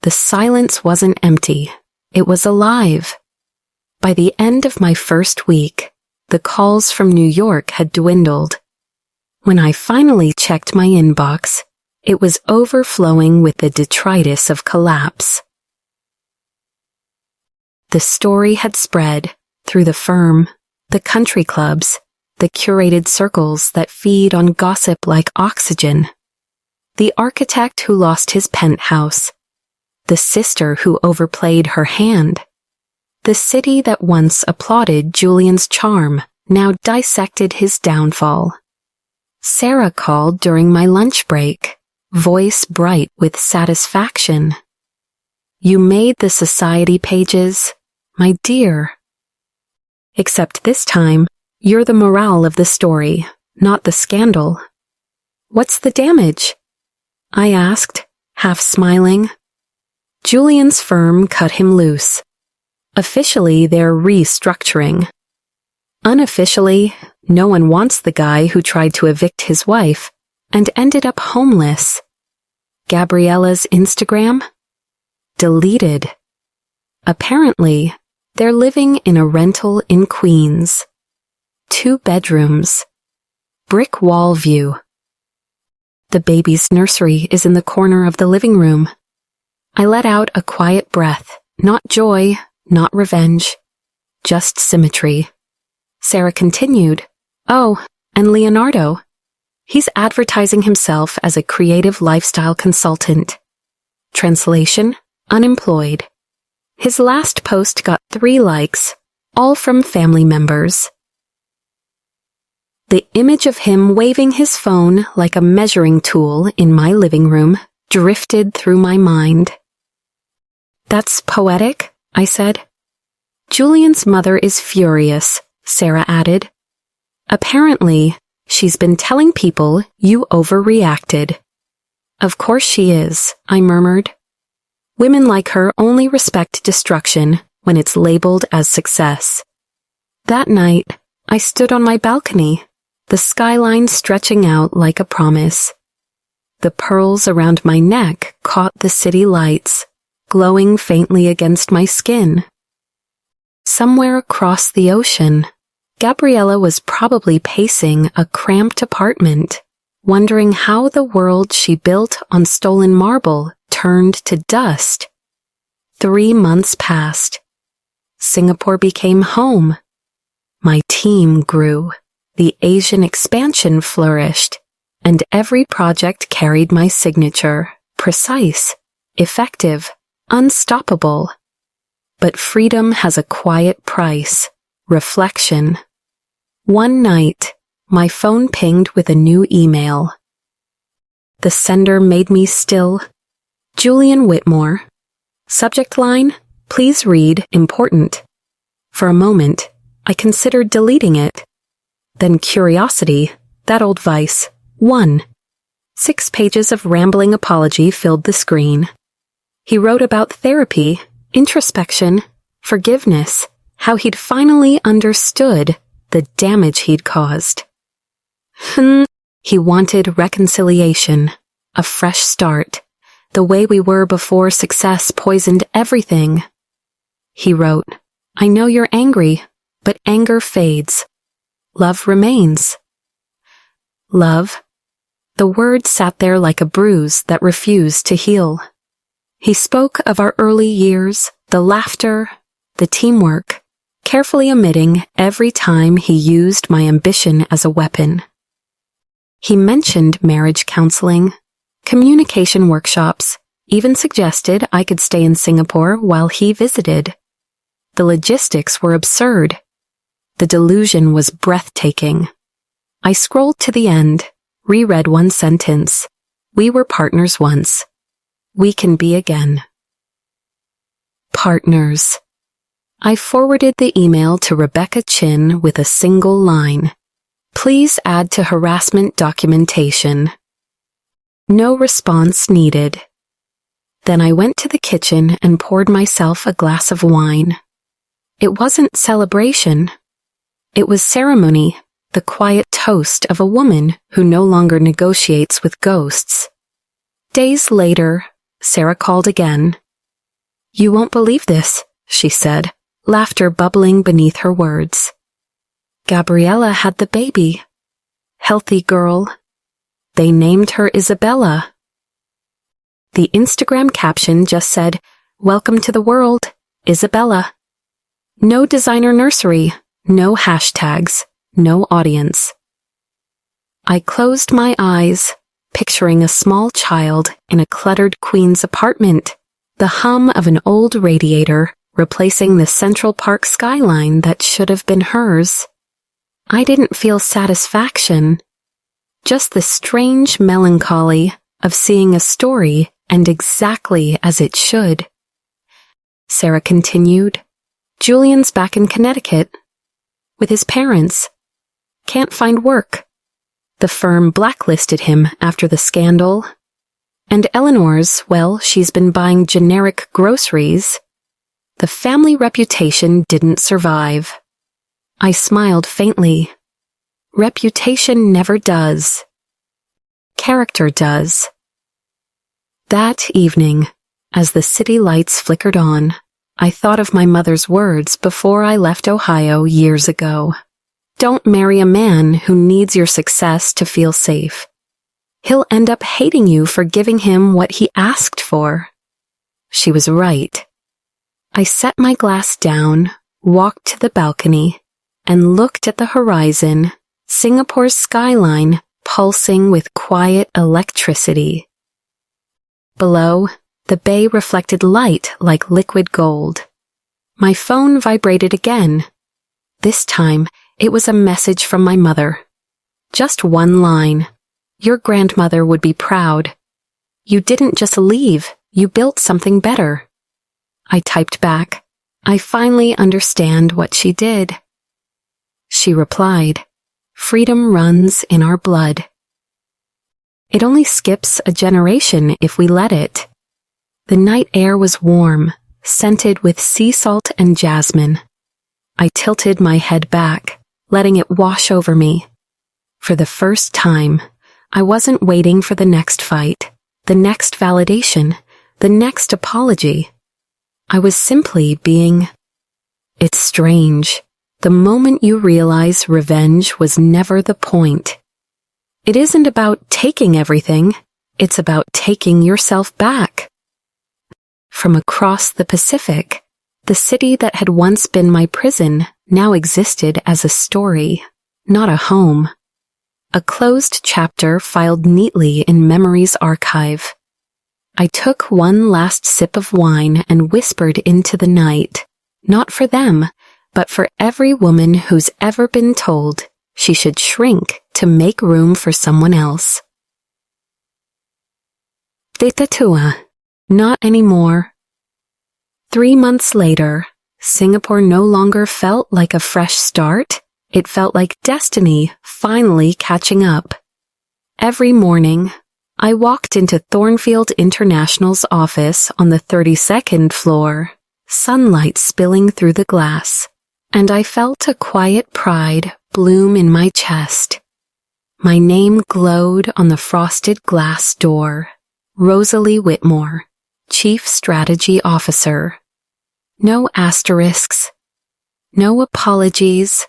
The silence wasn't empty, it was alive. By the end of my first week, the calls from New York had dwindled. When I finally checked my inbox, it was overflowing with the detritus of collapse. The story had spread through the firm, the country clubs, the curated circles that feed on gossip like oxygen. The architect who lost his penthouse, the sister who overplayed her hand. The city that once applauded Julian's charm now dissected his downfall. Sarah called during my lunch break, voice bright with satisfaction. You made the society pages, my dear. Except this time, you're the morale of the story, not the scandal. What's the damage? I asked, half smiling. Julian's firm cut him loose. Officially, they're restructuring. Unofficially, no one wants the guy who tried to evict his wife and ended up homeless. Gabriella's Instagram? Deleted. Apparently, they're living in a rental in Queens. 2 bedrooms. Brick wall view. The baby's nursery is in the corner of the living room. I let out a quiet breath, not joy, not revenge, just symmetry. Sarah continued, "Oh, and Leonardo. He's advertising himself as a creative lifestyle consultant. Translation, unemployed. His last post got 3 likes, all from family members." The image of him waving his phone like a measuring tool in my living room drifted through my mind. "That's poetic," I said. "Julian's mother is furious," Sarah added. "Apparently, she's been telling people you overreacted." "Of course she is," I murmured. "Women like her only respect destruction when it's labeled as success." That night, I stood on my balcony, the skyline stretching out like a promise. The pearls around my neck caught the city lights, glowing faintly against my skin. Somewhere across the ocean, Gabriella was probably pacing a cramped apartment, wondering how the world she built on stolen marble turned to dust. 3 months passed. Singapore became home. My team grew. The Asian expansion flourished, and every project carried my signature, precise, effective, unstoppable. But freedom has a quiet price, reflection. One night, my phone pinged with a new email. The sender made me still. Julian Whitmore. Subject line, please read important. For a moment, I considered deleting it. Then curiosity, that old vice, won. 6 pages of rambling apology filled the screen. He wrote about therapy, introspection, forgiveness, how he'd finally understood the damage he'd caused. He wanted reconciliation, a fresh start, the way we were before success poisoned everything. He wrote, "I know you're angry, but anger fades. Love remains." Love. The word sat there like a bruise that refused to heal. He spoke of our early years, the laughter, the teamwork, carefully omitting every time he used my ambition as a weapon. He mentioned marriage counseling, communication workshops, even suggested I could stay in Singapore while he visited. The logistics were absurd. The delusion was breathtaking. I scrolled to the end, reread one sentence. We were partners once. We can be again. Partners. I forwarded the email to Rebecca Chin with a single line. Please add to harassment documentation. No response needed. Then I went to the kitchen and poured myself a glass of wine. It wasn't celebration. It was ceremony, the quiet toast of a woman who no longer negotiates with ghosts. Days later, Sarah called again. You won't believe this, she said, laughter bubbling beneath her words. Gabriella had the baby. Healthy girl. They named her Isabella. The Instagram caption just said, Welcome to the world, Isabella. No designer nursery, no hashtags, no audience. I closed my eyes, picturing a small child in a cluttered Queens apartment, the hum of an old radiator replacing the Central Park skyline that should have been hers. I didn't feel satisfaction, just the strange melancholy of seeing a story end exactly as it should. Sarah continued, Julian's back in Connecticut, with his parents. Can't find work. The firm blacklisted him after the scandal. And Eleanor's, well, she's been buying generic groceries. The family reputation didn't survive. I smiled faintly. Reputation never does. Character does. That evening, as the city lights flickered on, I thought of my mother's words before I left Ohio years ago. Don't marry a man who needs your success to feel safe. He'll end up hating you for giving him what he asked for. She was right. I set my glass down, walked to the balcony, and looked at the horizon, Singapore's skyline pulsing with quiet electricity. Below, the bay reflected light like liquid gold. My phone vibrated again. This time, it was a message from my mother. Just one line. Your grandmother would be proud. You didn't just leave, you built something better. I typed back, I finally understand what she did. She replied, freedom runs in our blood. It only skips a generation if we let it. The night air was warm, scented with sea salt and jasmine. I tilted my head back, letting it wash over me. For the first time, I wasn't waiting for the next fight, the next validation, the next apology. I was simply being. It's strange. The moment you realize revenge was never the point. It isn't about taking everything, it's about taking yourself back. From across the Pacific, the city that had once been my prison now existed as a story, not a home. A closed chapter filed neatly in memory's archive. I took one last sip of wine and whispered into the night, not for them, but for every woman who's ever been told she should shrink to make room for someone else. Tetatua, not anymore. 3 months later, Singapore no longer felt like a fresh start. It felt like destiny finally catching up. Every morning, I walked into Thornfield International's office on the 32nd floor, sunlight spilling through the glass, and I felt a quiet pride bloom in my chest. My name glowed on the frosted glass door. Rosalie Whitmore, Chief Strategy Officer. No asterisks. No apologies.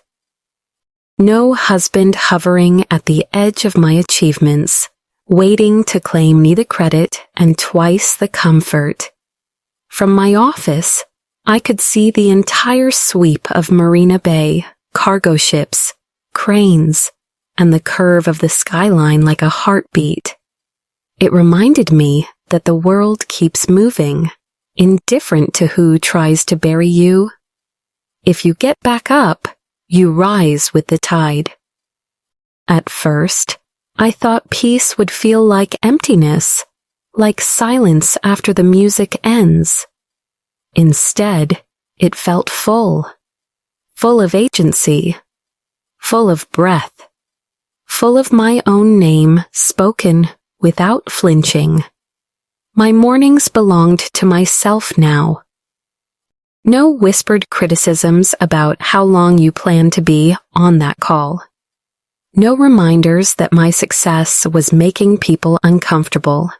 No husband hovering at the edge of my achievements, waiting to claim me the credit and twice the comfort. From my office, I could see the entire sweep of Marina Bay, cargo ships, cranes, and the curve of the skyline like a heartbeat. It reminded me that the world keeps moving, indifferent to who tries to bury you. If you get back up, you rise with the tide. At first, I thought peace would feel like emptiness, like silence after the music ends. Instead, it felt full of agency, full of breath, full of my own name spoken without flinching. My mornings belonged to myself now. No whispered criticisms about how long you plan to be on that call. No reminders that my success was making people uncomfortable.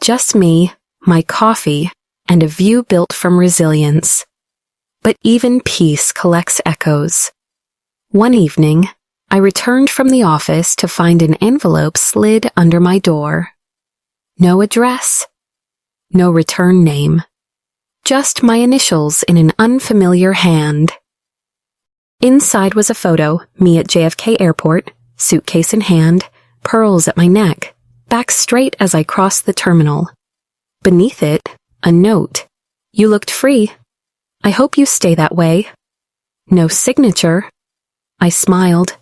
Just me, my coffee, and a view built from resilience. But even peace collects echoes. One evening, I returned from the office to find an envelope slid under my door. No address. No return name. Just my initials in an unfamiliar hand. Inside was a photo, me at JFK Airport, suitcase in hand, pearls at my neck, back straight as I crossed the terminal. Beneath it, a note. You looked free. I hope you stay that way. No signature. I smiled.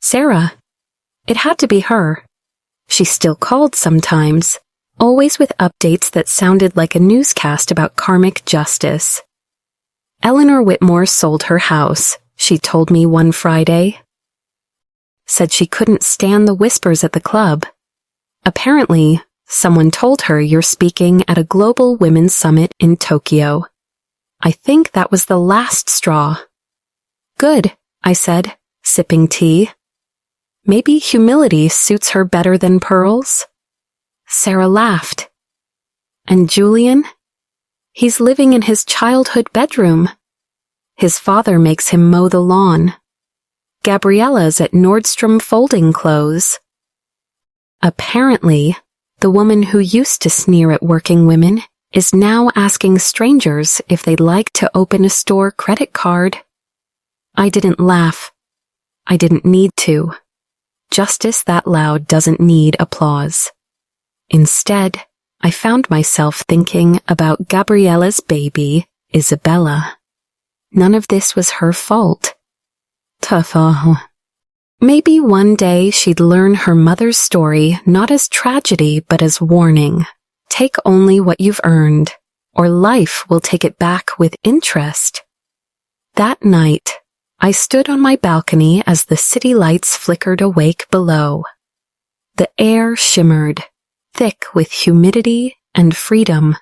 Sarah. It had to be her. She still called sometimes, always with updates that sounded like a newscast about karmic justice. Eleanor Whitmore sold her house, she told me one Friday. Said she couldn't stand the whispers at the club. Apparently, someone told her you're speaking at a global women's summit in Tokyo. I think that was the last straw. Good, I said, sipping tea. Maybe humility suits her better than pearls? Sarah laughed. And Julian? He's living in his childhood bedroom. His father makes him mow the lawn. Gabriella's at Nordstrom folding clothes. Apparently, the woman who used to sneer at working women is now asking strangers if they'd like to open a store credit card. I didn't laugh. I didn't need to. Justice that loud doesn't need applause. Instead, I found myself thinking about Gabriella's baby, Isabella. None of this was her fault. Maybe one day she'd learn her mother's story not as tragedy but as warning. Take only what you've earned, or life will take it back with interest. That night, I stood on my balcony as the city lights flickered awake below. The air shimmered, thick with humidity and freedom.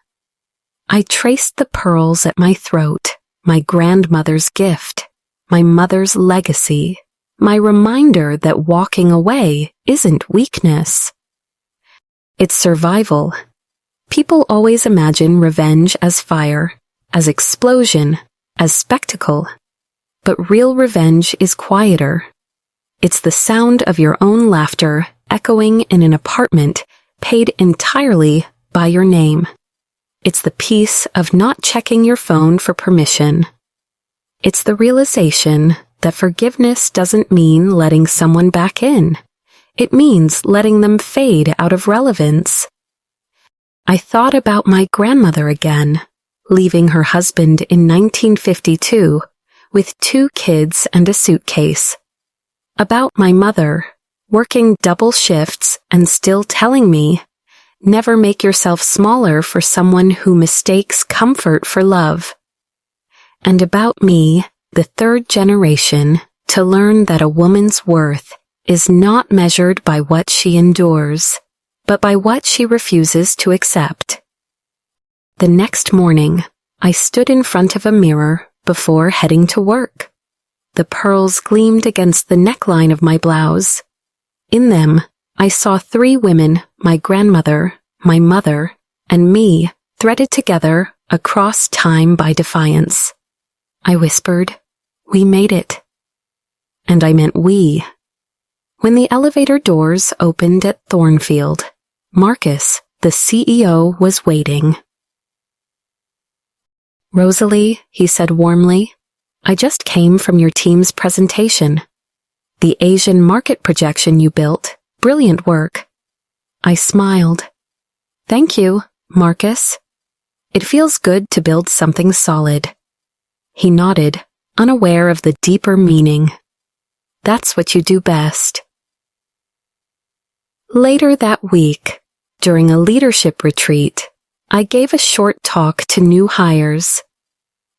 I traced the pearls at my throat, my grandmother's gift, my mother's legacy, my reminder that walking away isn't weakness. It's survival. People always imagine revenge as fire, as explosion, as spectacle. But real revenge is quieter. It's the sound of your own laughter echoing in an apartment paid entirely by your name. It's the peace of not checking your phone for permission. It's the realization that forgiveness doesn't mean letting someone back in. It means letting them fade out of relevance. I thought about my grandmother again, leaving her husband in 1952 with 2 kids and a suitcase. About my mother, working double shifts and still telling me, never make yourself smaller for someone who mistakes comfort for love. And about me, the 3rd generation, to learn that a woman's worth is not measured by what she endures, but by what she refuses to accept. The next morning, I stood in front of a mirror before heading to work. The pearls gleamed against the neckline of my blouse. In them, I saw 3 women, my grandmother, my mother, and me, threaded together across time by defiance. I whispered, "We made it." And I meant we. When the elevator doors opened at Thornfield, Marcus, the CEO, was waiting. "Rosalie," he said warmly, "I just came from your team's presentation. The Asian market projection you built, brilliant work." I smiled. "Thank you, Marcus. It feels good to build something solid." He nodded, unaware of the deeper meaning. That's what you do best. Later that week, during a leadership retreat, I gave a short talk to new hires.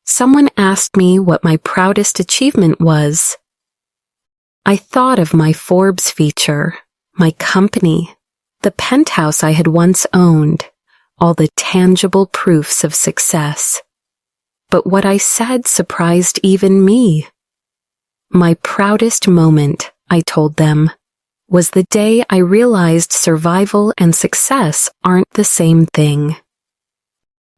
Someone asked me what my proudest achievement was. I thought of my Forbes feature, my company, the penthouse I had once owned, all the tangible proofs of success. But what I said surprised even me. My proudest moment, I told them, was the day I realized survival and success aren't the same thing.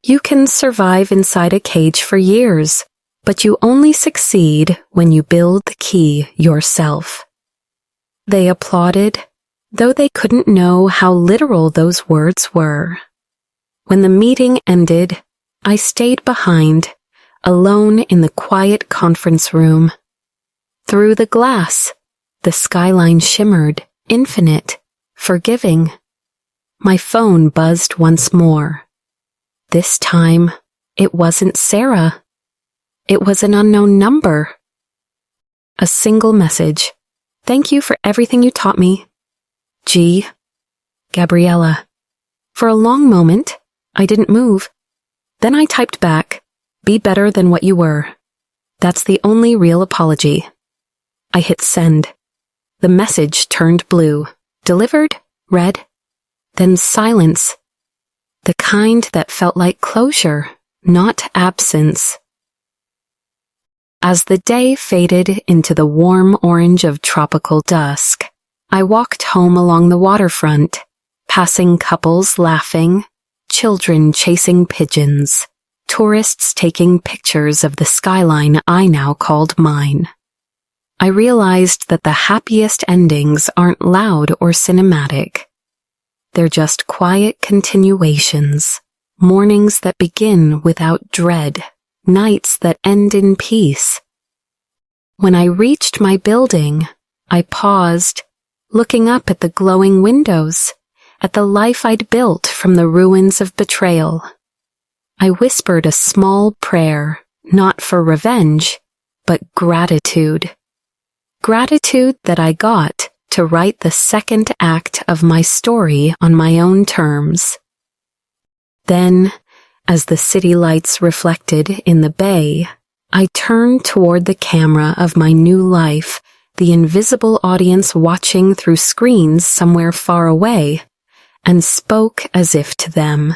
You can survive inside a cage for years, but you only succeed when you build the key yourself. They applauded, though they couldn't know how literal those words were. When the meeting ended, I stayed behind, alone in the quiet conference room. Through the glass, the skyline shimmered, infinite, forgiving. My phone buzzed once more. This time, it wasn't Sarah. It was an unknown number. A single message. Thank you for everything you taught me. G. Gabriella. For a long moment, I didn't move. Then I typed back, be better than what you were. That's the only real apology. I hit send. The message turned blue. Delivered, read, then silence. The kind that felt like closure, not absence. As the day faded into the warm orange of tropical dusk, I walked home along the waterfront, passing couples laughing, children chasing pigeons, tourists taking pictures of the skyline I now called mine. I realized that the happiest endings aren't loud or cinematic. They're just quiet continuations, mornings that begin without dread, nights that end in peace. When I reached my building, I paused, looking up at the glowing windows, at the life I'd built from the ruins of betrayal. I whispered a small prayer, not for revenge, but gratitude. Gratitude that I got to write the second act of my story on my own terms. Then, as the city lights reflected in the bay, I turned toward the camera of my new life, the invisible audience watching through screens somewhere far away, and spoke as if to them,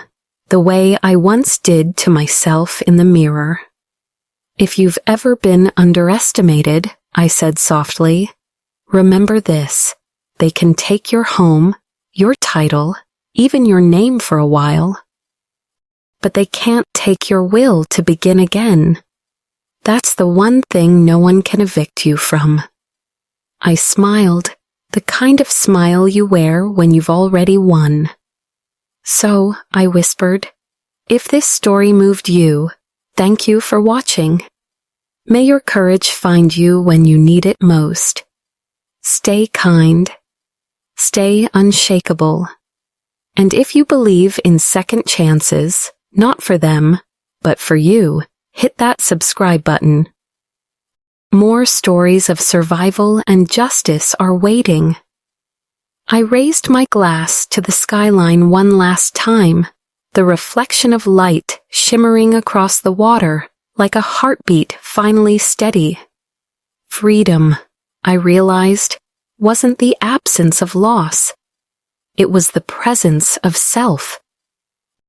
the way I once did to myself in the mirror. If you've ever been underestimated, I said softly, remember this, they can take your home, your title, even your name for a while. But they can't take your will to begin again. That's the one thing no one can evict you from. I smiled, the kind of smile you wear when you've already won. So, I whispered, if this story moved you, thank you for watching. May your courage find you when you need it most. Stay kind. Stay unshakable. And if you believe in second chances, not for them, but for you, hit that subscribe button. More stories of survival and justice are waiting. I raised my glass to the skyline one last time, the reflection of light shimmering across the water, like a heartbeat finally steady. Freedom, I realized, wasn't the absence of loss. It was the presence of self.